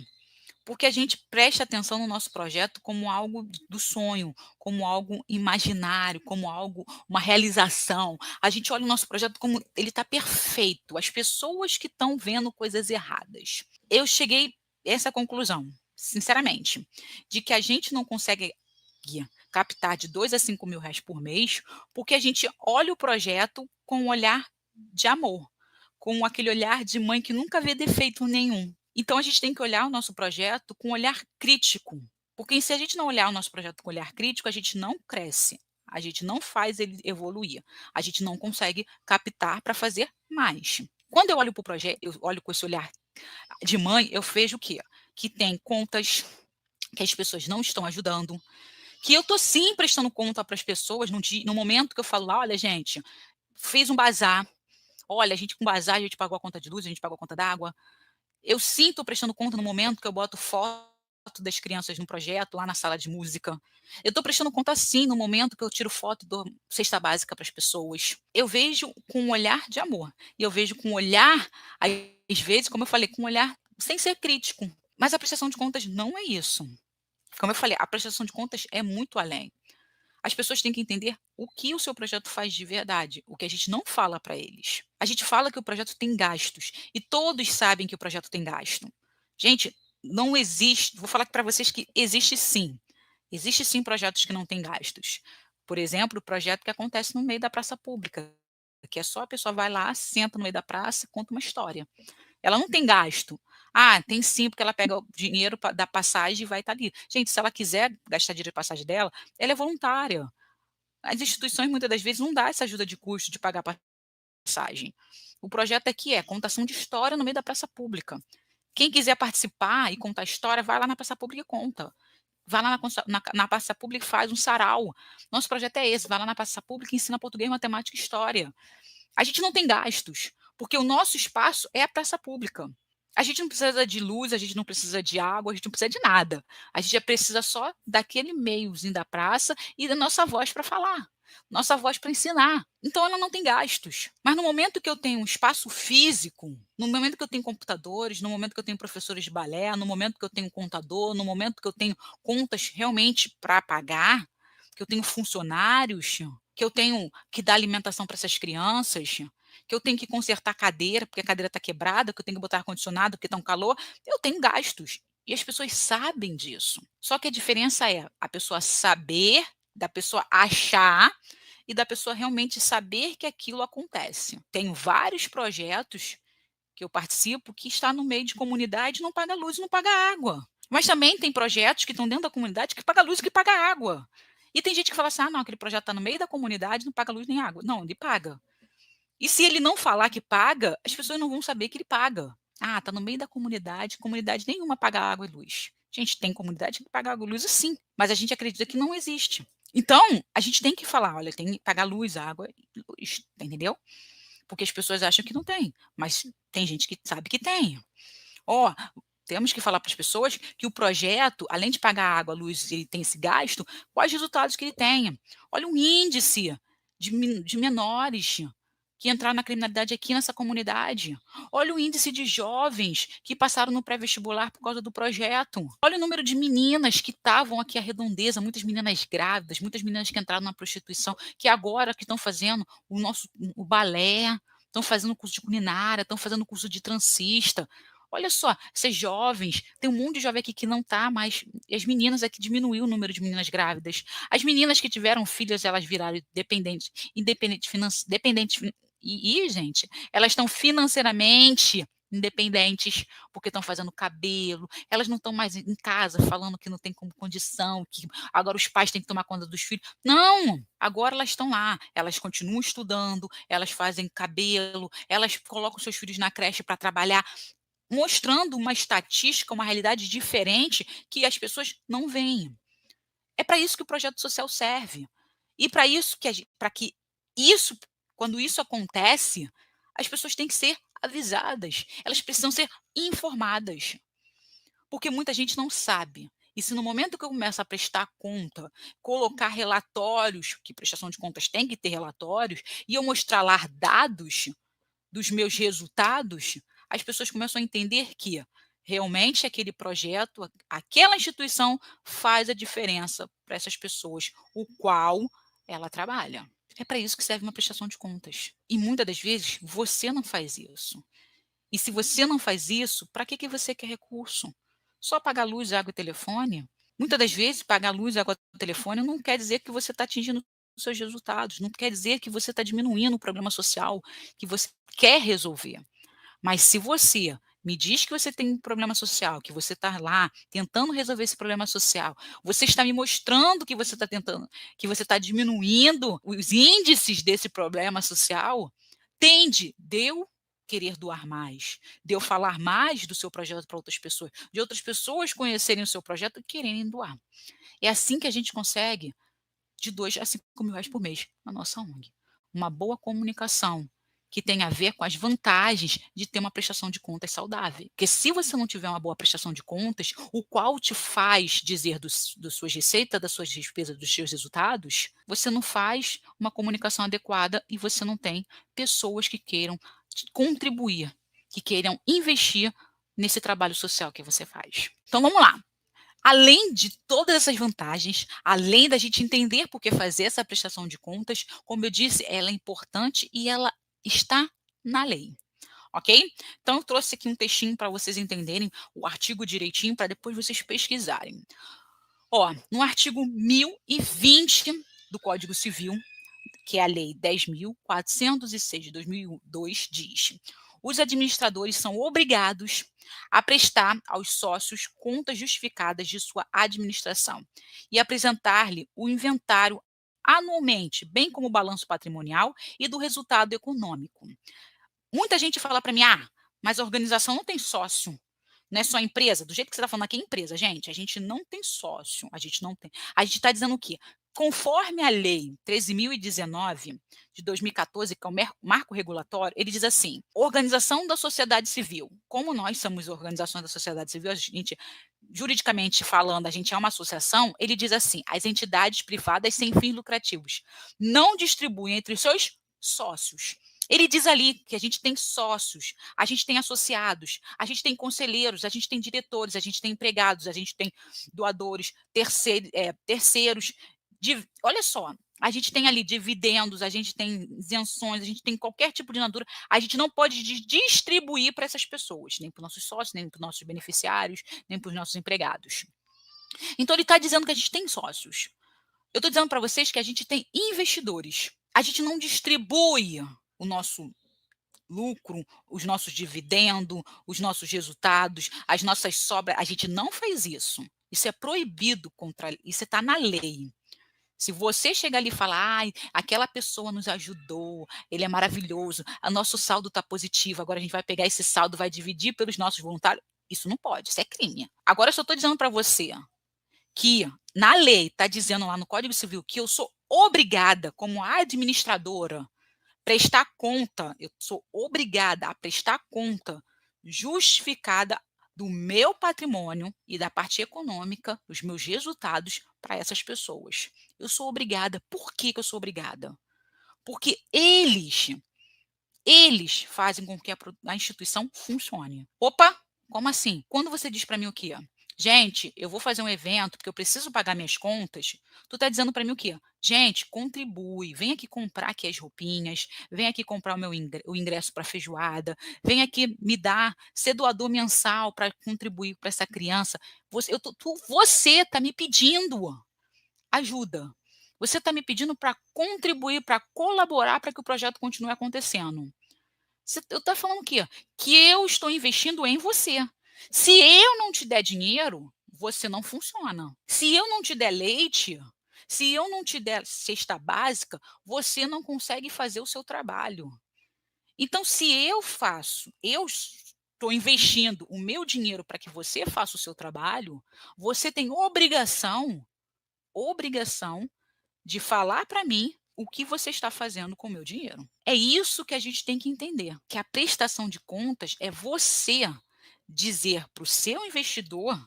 Porque a gente presta atenção no nosso projeto como algo do sonho, como algo imaginário, como algo, uma realização. A gente olha o nosso projeto como ele está perfeito. As pessoas que estão vendo coisas erradas. Eu cheguei a essa conclusão, sinceramente, de que a gente não consegue captar de R$ 2.000 a R$ 5.000 por mês, porque a gente olha o projeto com um olhar de amor, com aquele olhar de mãe que nunca vê defeito nenhum. Então a gente tem que olhar o nosso projeto com um olhar crítico, porque se a gente não olhar o nosso projeto com olhar crítico, a gente não cresce, a gente não faz ele evoluir, a gente não consegue captar para fazer mais. Quando eu olho para o projeto, eu olho com esse olhar de mãe, eu vejo o quê? Que tem contas que as pessoas não estão ajudando, que eu tô sim prestando conta para as pessoas no momento que eu falo lá: "Olha gente, fez um bazar, olha a gente com bazar a gente pagou a conta de luz, a gente pagou a conta d'água". Eu sim tô prestando conta no momento que eu boto foto das crianças no projeto lá na sala de música. Eu tô prestando conta sim no momento que eu tiro foto e dou cesta básica para as pessoas. Eu vejo com um olhar de amor, e eu vejo com um olhar, às vezes, como eu falei, com um olhar sem ser crítico, mas a prestação de contas não é isso. Como eu falei, a prestação de contas é muito além. As pessoas têm que entender o que o seu projeto faz de verdade, o que a gente não fala para eles. A gente fala que o projeto tem gastos e todos sabem que o projeto tem gasto. Gente, não existe, vou falar para vocês que existe sim. Existe sim projetos que não têm gastos. Por exemplo, o projeto que acontece no meio da praça pública, que é só a pessoa vai lá, senta no meio da praça, conta uma história. Ela não tem gasto. Ah, tem sim, porque ela pega o dinheiro da passagem e vai estar ali. Gente, se ela quiser gastar dinheiro de passagem dela, ela é voluntária. As instituições muitas das vezes não dá essa ajuda de custo de pagar passagem. O projeto aqui é contação de história no meio da praça pública. Quem quiser participar e contar história, vai lá na praça pública e conta. Vai lá na praça pública e faz um sarau. Nosso projeto é esse, vai lá na praça pública e ensina português, matemática e história. A gente não tem gastos, porque o nosso espaço é a praça pública. A gente não precisa de luz, a gente não precisa de água, a gente não precisa de nada. A gente já precisa só daquele meiozinho da praça e da nossa voz para falar, nossa voz para ensinar. Então ela não tem gastos. Mas no momento que eu tenho um espaço físico, no momento que eu tenho computadores, no momento que eu tenho professores de balé, no momento que eu tenho um contador, no momento que eu tenho contas realmente para pagar, que eu tenho funcionários, que eu tenho que dar alimentação para essas crianças, que eu tenho que consertar a cadeira, porque a cadeira está quebrada, que eu tenho que botar ar-condicionado porque está um calor, eu tenho gastos. E as pessoas sabem disso. Só que a diferença é a pessoa saber, da pessoa achar e da pessoa realmente saber que aquilo acontece. Tenho vários projetos que eu participo que está no meio de comunidade e não paga luz e não paga água. Mas também tem projetos que estão dentro da comunidade que paga luz e que paga água. E tem gente que fala assim: ah, não, aquele projeto está no meio da comunidade, não paga luz nem água. Não, ele paga. E se ele não falar que paga, as pessoas não vão saber que ele paga. Ah, está no meio da comunidade nenhuma paga água e luz. Gente, tem comunidade que paga água e luz sim, mas a gente acredita que não existe. Então, a gente tem que falar, olha, tem que pagar luz, água e luz, entendeu? Porque as pessoas acham que não tem, mas tem gente que sabe que tem. Ó, temos que falar para as pessoas que o projeto, além de pagar água, luz, ele tem esse gasto, quais resultados que ele tem. Olha o índice de menores que entraram na criminalidade aqui nessa comunidade. Olha o índice de jovens que passaram no pré-vestibular por causa do projeto. Olha o número de meninas que estavam aqui à redondeza, muitas meninas grávidas, muitas meninas que entraram na prostituição, que agora que estão fazendo o balé, estão fazendo curso de culinária, estão fazendo curso de transista. Olha só, esses jovens, tem um monte de jovem aqui que não está mais. As meninas aqui diminuiu o número de meninas grávidas. As meninas que tiveram filhas, elas viraram dependentes. Gente, elas estão financeiramente independentes, porque estão fazendo cabelo, elas não estão mais em casa falando que não tem como condição, que agora os pais têm que tomar conta dos filhos. Não! Agora elas estão lá, elas continuam estudando, elas fazem cabelo, elas colocam seus filhos na creche para trabalhar, mostrando uma estatística, uma realidade diferente que as pessoas não veem. É para isso que o projeto social serve. E para isso para que isso, quando isso acontece, as pessoas têm que ser avisadas, elas precisam ser informadas, porque muita gente não sabe. E se no momento que eu começo a prestar conta, colocar relatórios, que prestação de contas tem que ter relatórios, e eu mostrar lá dados dos meus resultados, as pessoas começam a entender que realmente aquele projeto, aquela instituição faz a diferença para essas pessoas, o qual ela trabalha. É para isso que serve uma prestação de contas. E muitas das vezes você não faz isso. E se você não faz isso, para que você quer recurso? Só pagar luz, água e telefone? Muitas das vezes, pagar luz, água e telefone não quer dizer que você está atingindo os seus resultados, não quer dizer que você está diminuindo o problema social que você quer resolver. Mas se você me diz que você tem um problema social, que você está lá tentando resolver esse problema social, você está me mostrando que você está tentando, que você está diminuindo os índices desse problema social, deu querer doar mais, de eu falar mais do seu projeto para outras pessoas, de outras pessoas conhecerem o seu projeto e quererem doar. É assim que a gente consegue de 2 a 5 mil reais por mês na nossa ONG. Uma boa comunicação, que tem a ver com as vantagens de ter uma prestação de contas saudável. Porque se você não tiver uma boa prestação de contas, o qual te faz dizer das suas receitas, das suas despesas, dos seus resultados, você não faz uma comunicação adequada e você não tem pessoas que queiram contribuir, que queiram investir nesse trabalho social que você faz. Então vamos lá. Além de todas essas vantagens, além da gente entender por que fazer essa prestação de contas, como eu disse, ela é importante e ela está na lei, ok? Então, eu trouxe aqui um textinho para vocês entenderem o artigo direitinho, para depois vocês pesquisarem. Ó, no artigo 1020 do Código Civil, que é a Lei 10.406 de 2002, diz: os administradores são obrigados a prestar aos sócios contas justificadas de sua administração e apresentar-lhe o inventário anualmente, bem como o balanço patrimonial e do resultado econômico. Muita gente fala para mim: ah, mas a organização não tem sócio. Não é só empresa? Do jeito que você está falando aqui, é empresa. Gente, a gente não tem sócio. A gente não tem. A gente está dizendo o quê? Conforme a Lei 13.019 de 2014, que é o marco regulatório, ele diz assim: organização da sociedade civil. Como nós somos organizações da sociedade civil, a gente, juridicamente falando, a gente é uma associação, ele diz assim: as entidades privadas sem fins lucrativos não distribuem entre os seus sócios. Ele diz ali que a gente tem sócios, a gente tem associados, a gente tem conselheiros, a gente tem diretores, a gente tem empregados, a gente tem doadores, terceiros. Olha só, a gente tem ali dividendos, a gente tem isenções, a gente tem qualquer tipo de natura. A gente não pode distribuir para essas pessoas, nem para os nossos sócios, nem para os nossos beneficiários, nem para os nossos empregados. Então, ele está dizendo que a gente tem sócios. Eu estou dizendo para vocês que a gente tem investidores. A gente não distribui o nosso lucro, os nossos dividendos, os nossos resultados, as nossas sobras. A gente não faz isso. Isso é proibido, isso está na lei. Se você chegar ali e falar, ai, aquela pessoa nos ajudou, ele é maravilhoso, o nosso saldo está positivo, agora a gente vai pegar esse saldo, vai dividir pelos nossos voluntários, isso não pode, isso é crime. Agora, eu só estou dizendo para você que na lei está dizendo lá no Código Civil que eu sou obrigada, como administradora, prestar conta, eu sou obrigada a prestar conta justificada do meu patrimônio e da parte econômica, dos meus resultados para essas pessoas. Eu sou obrigada. Por que eu sou obrigada? Porque eles fazem com que a instituição funcione. Opa, como assim? Quando você diz para mim o quê? Gente, eu vou fazer um evento porque eu preciso pagar minhas contas. Tu tá dizendo para mim o quê? Gente, contribui, vem aqui comprar aqui as roupinhas, vem aqui comprar o ingresso para feijoada, vem aqui me dar, ser doador mensal para contribuir para essa criança. Você tá me pedindo ajuda. Você está me pedindo para contribuir, para colaborar para que o projeto continue acontecendo. Eu estou falando o quê? Que eu estou investindo em você. Se eu não te der dinheiro, você não funciona. Se eu não te der leite, se eu não te der cesta básica, você não consegue fazer o seu trabalho. Então, se eu estou investindo o meu dinheiro para que você faça o seu trabalho, você tem obrigação de falar para mim o que você está fazendo com o meu dinheiro. É isso que a gente tem que entender, que a prestação de contas é você dizer para o seu investidor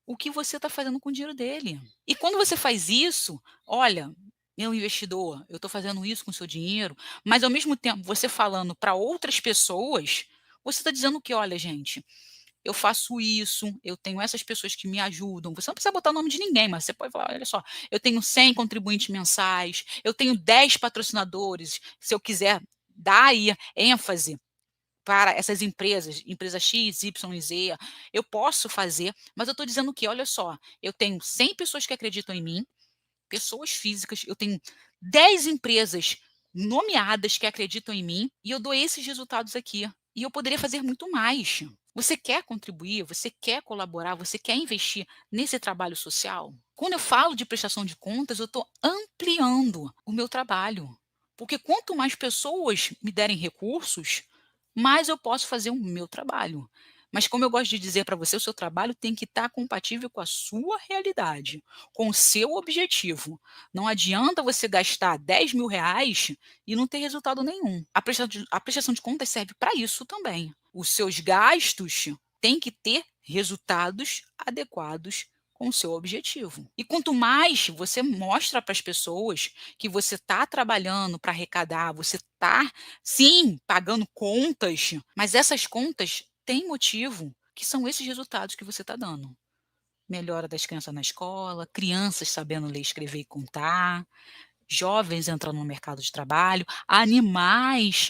o que você está fazendo com o dinheiro dele. E quando você faz isso, olha, meu investidor, eu estou fazendo isso com o seu dinheiro, mas ao mesmo tempo você falando para outras pessoas, você está dizendo que, olha, gente, eu faço isso, eu tenho essas pessoas que me ajudam. Você não precisa botar o nome de ninguém, mas você pode falar, olha só, eu tenho 100 contribuintes mensais, eu tenho 10 patrocinadores, se eu quiser dar aí ênfase para essas empresas, empresa X, Y e Z, eu posso fazer, mas eu estou dizendo que, olha só, eu tenho 100 pessoas que acreditam em mim, pessoas físicas, eu tenho 10 empresas nomeadas que acreditam em mim e eu dou esses resultados aqui. E eu poderia fazer muito mais. Você quer contribuir, você quer colaborar, você quer investir nesse trabalho social? Quando eu falo de prestação de contas, eu estou ampliando o meu trabalho. Porque quanto mais pessoas me derem recursos, mais eu posso fazer o meu trabalho. Mas como eu gosto de dizer para você, o seu trabalho tem que estar compatível com a sua realidade, com o seu objetivo. Não adianta você gastar R$ 10.000 e não ter resultado nenhum. A prestação de contas serve para isso também. Os seus gastos têm que ter resultados adequados com o seu objetivo. E quanto mais você mostra para as pessoas que você está trabalhando para arrecadar, você está, sim, pagando contas, mas essas contas têm motivo, que são esses resultados que você está dando. Melhora das crianças na escola, crianças sabendo ler, escrever e contar, jovens entrando no mercado de trabalho, animais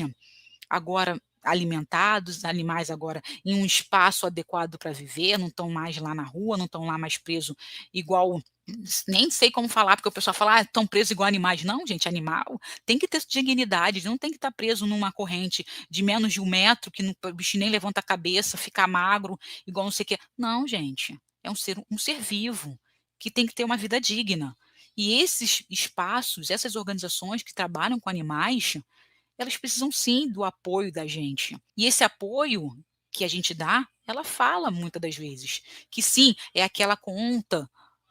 agora alimentados, animais agora em um espaço adequado para viver, não estão mais lá na rua, não estão lá mais preso igual, nem sei como falar, porque o pessoal fala: "Ah, estão presos igual animais". Não, gente, animal tem que ter dignidade, não tem que estar preso numa corrente de menos de 1 metro, que o bicho nem levanta a cabeça, fica magro, igual não sei o quê. Não, gente, é um ser vivo, que tem que ter uma vida digna. E esses espaços, essas organizações que trabalham com animais, elas precisam sim do apoio da gente. E esse apoio que a gente dá, ela fala muitas das vezes que sim, é aquela conta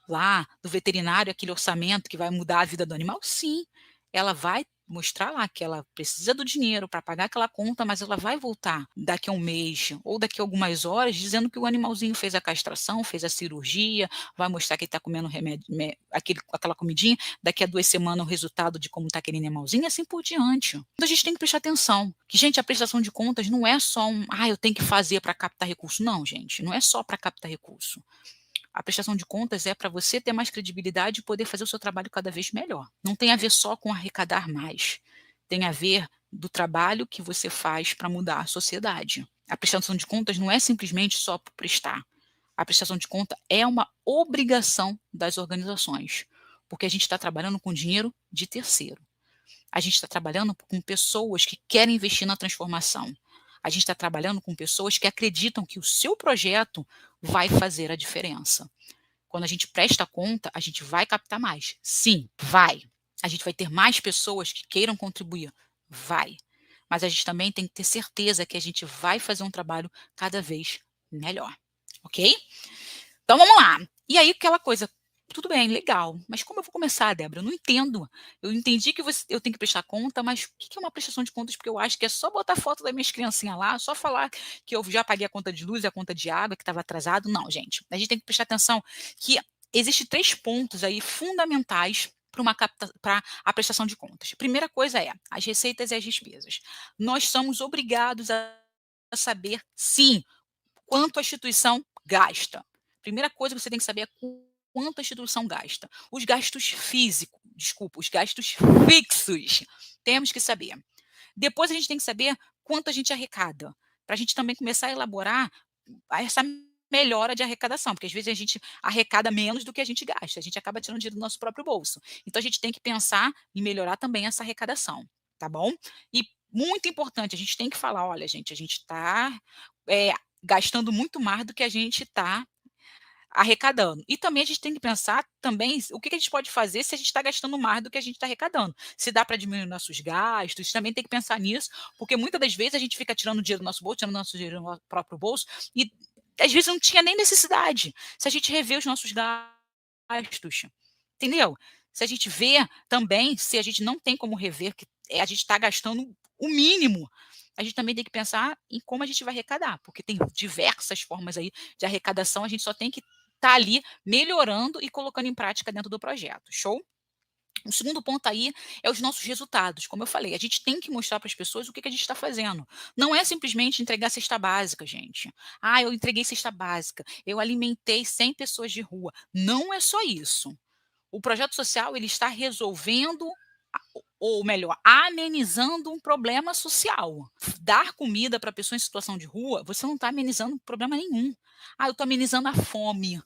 lá do veterinário, aquele orçamento que vai mudar a vida do animal, sim. Ela vai mostrar lá que ela precisa do dinheiro para pagar aquela conta, mas ela vai voltar daqui a 1 mês ou daqui a algumas horas dizendo que o animalzinho fez a castração, fez a cirurgia, vai mostrar que ele está comendo remédio, aquela comidinha, daqui a 2 semanas o resultado de como está aquele animalzinho e assim por diante. Então a gente tem que prestar atenção, que gente, a prestação de contas não é só eu tenho que fazer para captar recurso. Não, gente, não é só para captar recurso. A prestação de contas é para você ter mais credibilidade e poder fazer o seu trabalho cada vez melhor. Não tem a ver só com arrecadar mais, tem a ver do trabalho que você faz para mudar a sociedade. A prestação de contas não é simplesmente só por prestar. A prestação de conta é uma obrigação das organizações, porque a gente está trabalhando com dinheiro de terceiro. A gente está trabalhando com pessoas que querem investir na transformação. A gente está trabalhando com pessoas que acreditam que o seu projeto vai fazer a diferença. Quando a gente presta conta, a gente vai captar mais. Sim, vai. A gente vai ter mais pessoas que queiram contribuir. Vai. Mas a gente também tem que ter certeza que a gente vai fazer um trabalho cada vez melhor. Ok? Então vamos lá. E aí aquela coisa, tudo bem, legal, mas como eu vou começar, Débora? Eu não entendo. Eu entendi que eu tenho que prestar conta, mas o que é uma prestação de contas? Porque eu acho que é só botar foto das minhas criancinhas lá, só falar que eu já paguei a conta de luz e a conta de água, que estava atrasado. Não, gente, a gente tem que prestar atenção que existem 3 pontos aí fundamentais para a prestação de contas. Primeira coisa é as receitas e as despesas. Nós somos obrigados a saber, sim, quanto a instituição gasta. Primeira coisa que você tem que saber é quanto a instituição gasta. Os gastos físicos, desculpa, os gastos fixos, temos que saber. Depois a gente tem que saber quanto a gente arrecada, para a gente também começar a elaborar essa melhora de arrecadação, porque às vezes a gente arrecada menos do que a gente gasta, a gente acaba tirando dinheiro do nosso próprio bolso. Então a gente tem que pensar em melhorar também essa arrecadação, tá bom? E muito importante, a gente tem que falar, olha gente, a gente está gastando muito mais do que a gente está arrecadando. E também a gente tem que pensar também o que a gente pode fazer se a gente está gastando mais do que a gente está arrecadando. Se dá para diminuir nossos gastos, também tem que pensar nisso, porque muitas das vezes a gente fica tirando dinheiro do nosso bolso, tirando nosso dinheiro do nosso próprio bolso, e às vezes não tinha nem necessidade. Se a gente rever os nossos gastos, entendeu? Se a gente vê também, se a gente não tem como rever, que a gente está gastando o mínimo, a gente também tem que pensar em como a gente vai arrecadar, porque tem diversas formas aí de arrecadação, a gente só tem que estar ali melhorando e colocando em prática dentro do projeto. Show? O segundo ponto aí é os nossos resultados. Como eu falei, a gente tem que mostrar para as pessoas o que a gente está fazendo. Não é simplesmente entregar cesta básica, gente. Eu entreguei cesta básica, eu alimentei 100 pessoas de rua. Não é só isso. O projeto social ele está resolvendo, ou melhor, amenizando um problema social. Dar comida para pessoa em situação de rua, você não está amenizando problema nenhum. Eu estou amenizando a fome.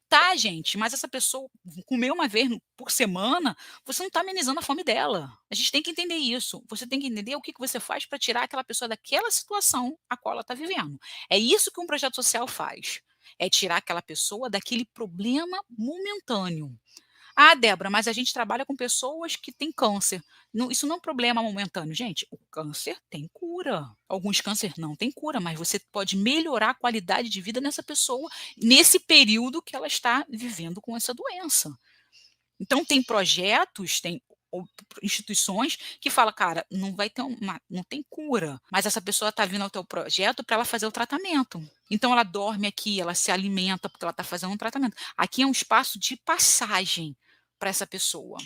Tá, gente, mas essa pessoa comer uma vez por semana, você não está amenizando a fome dela. A gente tem que entender isso. Você tem que entender o que você faz para tirar aquela pessoa daquela situação a qual ela está vivendo. É isso que um projeto social faz. É tirar aquela pessoa daquele problema momentâneo. Ah, Débora, mas a gente trabalha com pessoas que têm câncer. Isso não é um problema momentâneo. Gente, o câncer tem cura. Alguns cânceres não têm cura, mas você pode melhorar a qualidade de vida nessa pessoa nesse período que ela está vivendo com essa doença. Então tem projetos, tem instituições que fala, cara, não vai ter não tem cura, mas essa pessoa está vindo ao teu projeto para ela fazer o tratamento. Então ela dorme aqui, ela se alimenta porque ela está fazendo um tratamento. Aqui é um espaço de passagem para essa pessoa.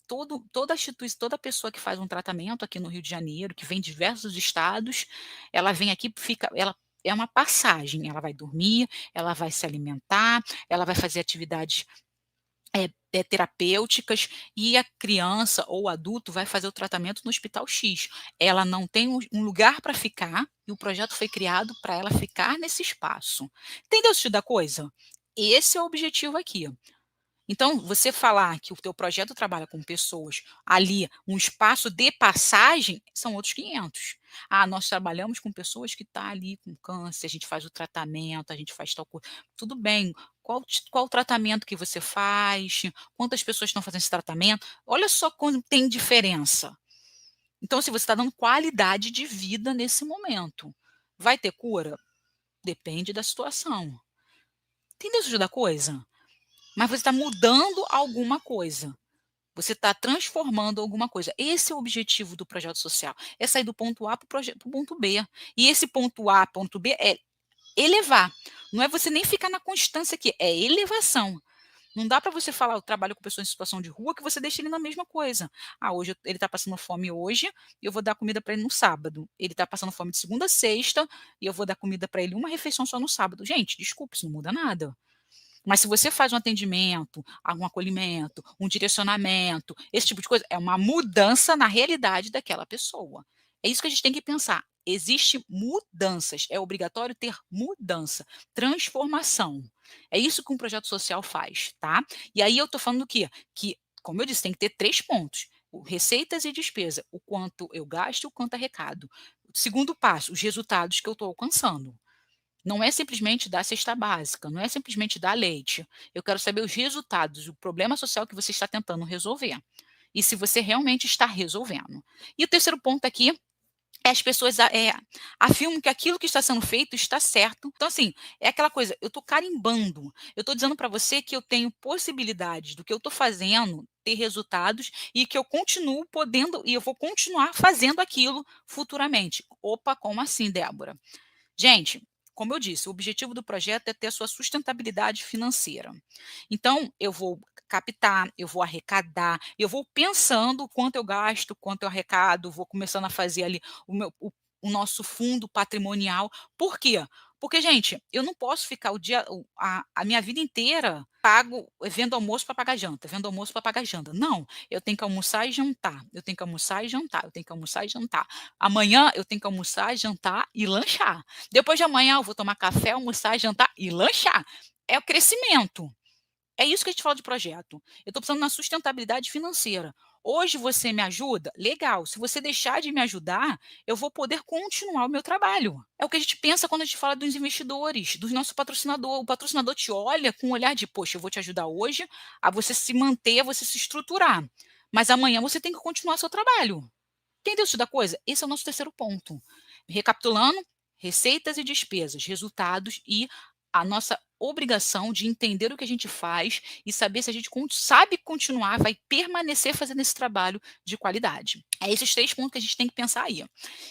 Toda instituição, toda pessoa que faz um tratamento aqui no Rio de Janeiro, que vem de diversos estados, ela vem aqui, ela é uma passagem. Ela vai dormir, ela vai se alimentar, ela vai fazer atividades terapêuticas, e a criança ou o adulto vai fazer o tratamento no hospital X. Ela não tem um lugar para ficar, e o projeto foi criado para ela ficar nesse espaço. Entendeu o sentido da coisa? Esse é o objetivo aqui. Então, você falar que o teu projeto trabalha com pessoas ali, um espaço de passagem, são outros 500. Ah, nós trabalhamos com pessoas que estão ali com câncer, a gente faz o tratamento, a gente faz tal coisa. Tudo bem, qual o tratamento que você faz? Quantas pessoas estão fazendo esse tratamento? Olha só como tem diferença. Então, se você está dando qualidade de vida nesse momento, vai ter cura? Depende da situação. Entendeu o sentido da coisa? Mas você está mudando alguma coisa. Você está transformando alguma coisa. Esse é o objetivo do projeto social. É sair do ponto A para o ponto B. E esse ponto A, ponto B é elevar. Não é você nem ficar na constância aqui, é elevação. Não dá para você falar, eu trabalho com pessoas em situação de rua, que você deixa ele na mesma coisa. Ah, hoje ele está passando fome hoje, e eu vou dar comida para ele no sábado. Ele está passando fome de segunda a sexta, e eu vou dar comida para ele uma refeição só no sábado. Gente, desculpe, isso não muda nada. Mas se você faz um atendimento, um acolhimento, um direcionamento, esse tipo de coisa, é uma mudança na realidade daquela pessoa. É isso que a gente tem que pensar. Existe mudanças, é obrigatório ter mudança, transformação. É isso que um projeto social faz, tá? E aí eu estou falando o quê? Que, como eu disse, tem que ter 3 pontos: receitas e despesa, o quanto eu gasto e o quanto arrecado. Segundo passo, os resultados que eu estou alcançando. Não é simplesmente dar cesta básica, não é simplesmente dar leite. Eu quero saber os resultados, o problema social que você está tentando resolver. E se você realmente está resolvendo. E o terceiro ponto aqui é as pessoas afirmam que aquilo que está sendo feito está certo. Então, assim, é aquela coisa, eu estou carimbando, eu estou dizendo para você que eu tenho possibilidades do que eu estou fazendo ter resultados e que eu continuo podendo e eu vou continuar fazendo aquilo futuramente. Opa, como assim, Débora? Gente, como eu disse, o objetivo do projeto é ter a sua sustentabilidade financeira. Então, eu vou captar, eu vou arrecadar, eu vou pensando quanto eu gasto, quanto eu arrecado, vou começando a fazer ali o nosso fundo patrimonial. Por quê? Porque, gente, eu não posso ficar a minha vida inteira vendo almoço para pagar janta, vendo almoço para pagar janta. Não, eu tenho que almoçar e jantar, eu tenho que almoçar e jantar, eu tenho que almoçar e jantar. Amanhã eu tenho que almoçar, jantar e lanchar. Depois de amanhã eu vou tomar café, almoçar, jantar e lanchar. É o crescimento. É isso que a gente fala de projeto. Eu estou pensando na sustentabilidade financeira. Hoje você me ajuda? Legal. Se você deixar de me ajudar, eu vou poder continuar o meu trabalho. É o que a gente pensa quando a gente fala dos investidores, do nosso patrocinador. O patrocinador te olha com um olhar de, poxa, eu vou te ajudar hoje a você se manter, a você se estruturar. Mas amanhã você tem que continuar seu trabalho. Entendeu isso da coisa? Esse é o nosso terceiro ponto. Recapitulando, receitas e despesas, resultados e a nossa obrigação de entender o que a gente faz e saber se a gente sabe continuar, vai permanecer fazendo esse trabalho de qualidade. É esses 3 pontos que a gente tem que pensar aí.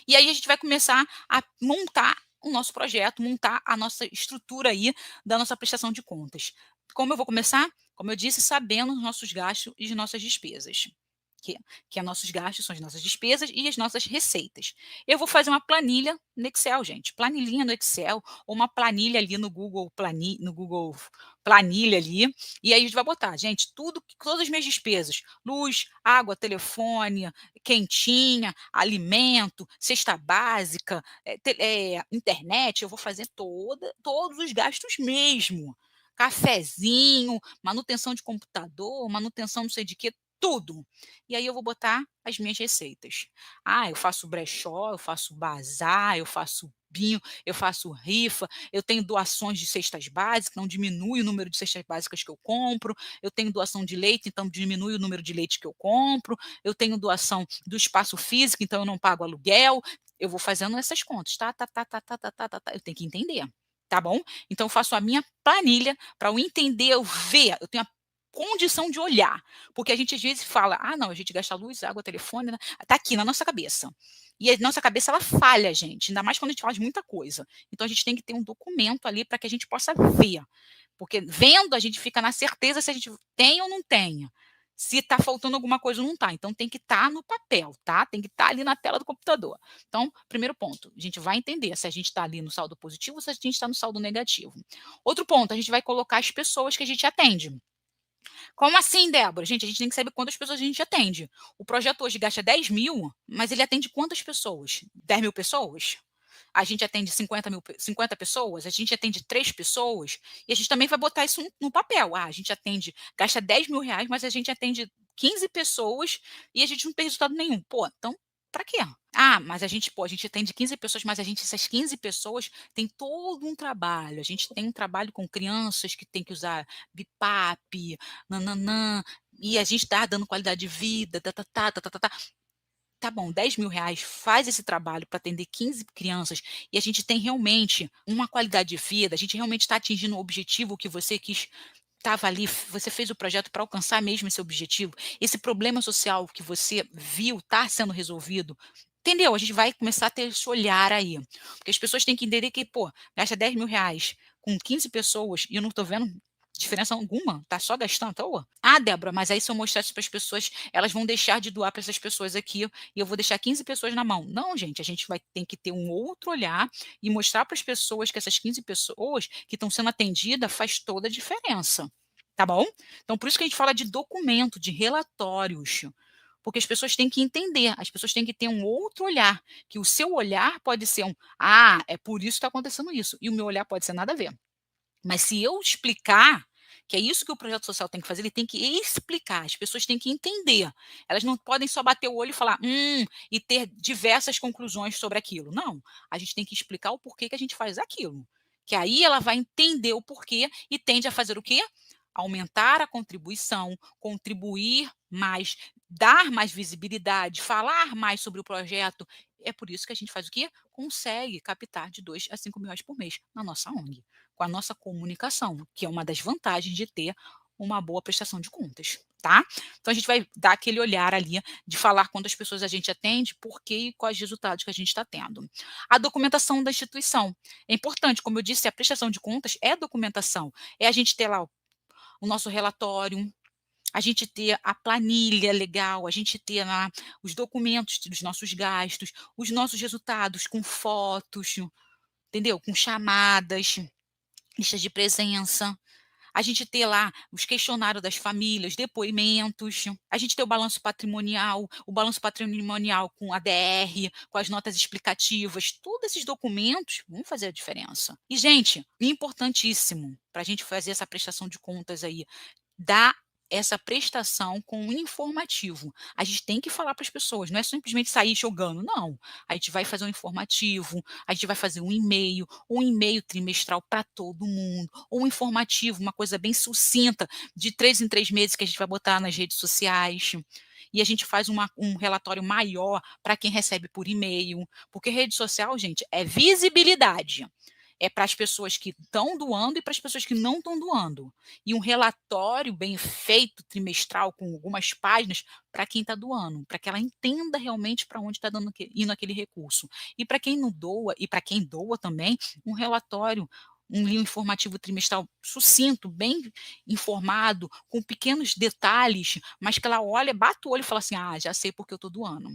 E aí a gente vai começar a montar o nosso projeto, montar a nossa estrutura aí da nossa prestação de contas. Como eu vou começar? Como eu disse, sabendo os nossos gastos e as nossas despesas. Que, que é nossos gastos são as nossas despesas e as nossas receitas. Eu vou fazer uma planilha no Excel, gente. Planilhinha no Excel, ou uma planilha ali no Google Planilha ali. E aí a gente vai botar, gente, todas as minhas despesas: luz, água, telefone, quentinha, alimento, cesta básica, internet. Eu vou fazer todos os gastos mesmo. Cafezinho, manutenção de computador, manutenção não sei de quê, tudo. E aí eu vou botar as minhas receitas. Ah, eu faço brechó, eu faço bazar, eu faço clubinho, eu faço rifa, eu tenho doações de cestas básicas, não diminui o número de cestas básicas que eu compro, eu tenho doação de leite, então diminui o número de leite que eu compro, eu tenho doação do espaço físico, então eu não pago aluguel, eu vou fazendo essas contas, eu tenho que entender, tá bom? Então eu faço a minha planilha para eu entender, eu ver, eu tenho a condição de olhar, porque a gente às vezes fala: "Ah não, a gente gasta luz, água, telefone", né, tá aqui na nossa cabeça. E a nossa cabeça ela falha, gente, ainda mais quando a gente faz muita coisa. Então a gente tem que ter um documento ali para que a gente possa ver, porque vendo a gente fica na certeza se a gente tem ou não tem. Se está faltando alguma coisa ou não está, então tem que estar no papel, tá? Tem que estar ali na tela do computador. Então, primeiro ponto, a gente vai entender se a gente está ali no saldo positivo ou se a gente está no saldo negativo. Outro ponto, a gente vai colocar as pessoas que a gente atende. Como assim, Débora? Gente, a gente tem que saber quantas pessoas a gente atende. O projeto hoje gasta 10.000, mas ele atende quantas pessoas? 10.000 pessoas? A gente atende 50 pessoas, a gente atende 3 pessoas, e a gente também vai botar isso no papel. Ah, a gente atende, gasta R$ 10.000, mas a gente atende 15 pessoas e a gente não tem resultado nenhum. Pô, então, para quê? Ah, mas a gente atende 15 pessoas, mas essas 15 pessoas têm todo um trabalho. A gente tem um trabalho com crianças que tem que usar BIPAP, nananã, e a gente está dando qualidade de vida, tá bom, R$ 10.000 faz esse trabalho para atender 15 crianças e a gente tem realmente uma qualidade de vida, a gente realmente está atingindo o objetivo que você quis, estava ali, você fez o projeto para alcançar mesmo esse objetivo, esse problema social que você viu está sendo resolvido. Entendeu? A gente vai começar a ter esse olhar aí. Porque as pessoas têm que entender que, pô, gasta R$ 10.000 com 15 pessoas e eu não estou vendo diferença alguma, tá só gastando à toa. Ah, Débora, mas aí se eu mostrar isso para as pessoas, elas vão deixar de doar para essas pessoas aqui e eu vou deixar 15 pessoas na mão. Não, gente, a gente vai ter que ter um outro olhar e mostrar para as pessoas que essas 15 pessoas que estão sendo atendidas faz toda a diferença. Tá bom? Então, por isso que a gente fala de documento, de relatórios. Porque as pessoas têm que entender, as pessoas têm que ter um outro olhar, que o seu olhar pode ser é por isso que está acontecendo isso, e o meu olhar pode ser nada a ver. Mas se eu explicar, que é isso que o projeto social tem que fazer, ele tem que explicar, as pessoas têm que entender. Elas não podem só bater o olho e falar, e ter diversas conclusões sobre aquilo. Não, a gente tem que explicar o porquê que a gente faz aquilo. Que aí ela vai entender o porquê e tende a fazer o quê? Aumentar a contribuição, contribuir mais, dar mais visibilidade, falar mais sobre o projeto. É por isso que a gente faz o quê? Consegue captar de R$ 2 a R$ 5.000 por mês na nossa ONG, com a nossa comunicação, que é uma das vantagens de ter uma boa prestação de contas, tá? Então a gente vai dar aquele olhar ali de falar quantas pessoas a gente atende, por quê e quais resultados que a gente está tendo. A documentação da instituição é importante, como eu disse, a prestação de contas é documentação, é a gente ter lá o nosso relatório, a gente ter a planilha legal, a gente ter lá os documentos dos nossos gastos, os nossos resultados com fotos, entendeu? Com chamadas, lista de presença, a gente ter lá os questionários das famílias, depoimentos, a gente ter o balanço patrimonial com a DR, com as notas explicativas, todos esses documentos vão fazer a diferença. E, gente, importantíssimo para a gente fazer essa prestação de contas aí, dar essa prestação com um informativo. A gente tem que falar para as pessoas, não é simplesmente sair jogando, não. A gente vai fazer um informativo, a gente vai fazer um e-mail trimestral para todo mundo, ou um informativo, uma coisa bem sucinta, de 3 em 3 meses que a gente vai botar nas redes sociais. E a gente faz um relatório maior para quem recebe por e-mail, porque rede social, gente, é visibilidade. É para as pessoas que estão doando e para as pessoas que não estão doando. E um relatório bem feito, trimestral, com algumas páginas, para quem está doando, para que ela entenda realmente para onde está indo aquele recurso. E para quem não doa, e para quem doa também, um relatório, um livro informativo trimestral sucinto, bem informado, com pequenos detalhes, mas que ela olha, bate o olho e fala assim: ah, já sei porque eu estou doando.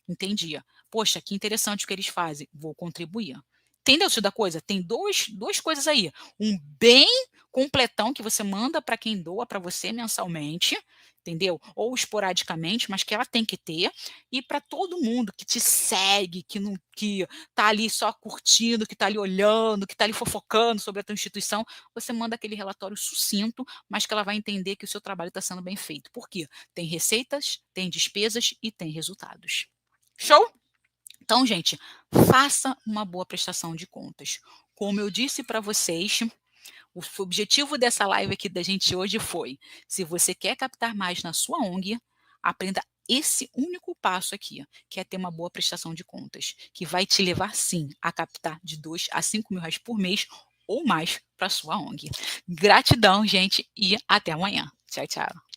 Entendi. Poxa, que interessante o que eles fazem. Vou contribuir. Entendeu isso da coisa? Tem duas coisas aí. Um bem completão que você manda para quem doa para você mensalmente, entendeu? Ou esporadicamente, mas que ela tem que ter. E para todo mundo que te segue, que tá ali só curtindo, que tá ali olhando, que tá ali fofocando sobre a tua instituição, você manda aquele relatório sucinto, mas que ela vai entender que o seu trabalho está sendo bem feito. Por quê? Tem receitas, tem despesas e tem resultados. Show? Então, gente, faça uma boa prestação de contas. Como eu disse para vocês, o objetivo dessa live aqui da gente hoje foi: se você quer captar mais na sua ONG, aprenda esse único passo aqui, que é ter uma boa prestação de contas, que vai te levar sim a captar de 2 a 5 mil reais por mês ou mais para sua ONG. Gratidão, gente, e até amanhã. Tchau, tchau.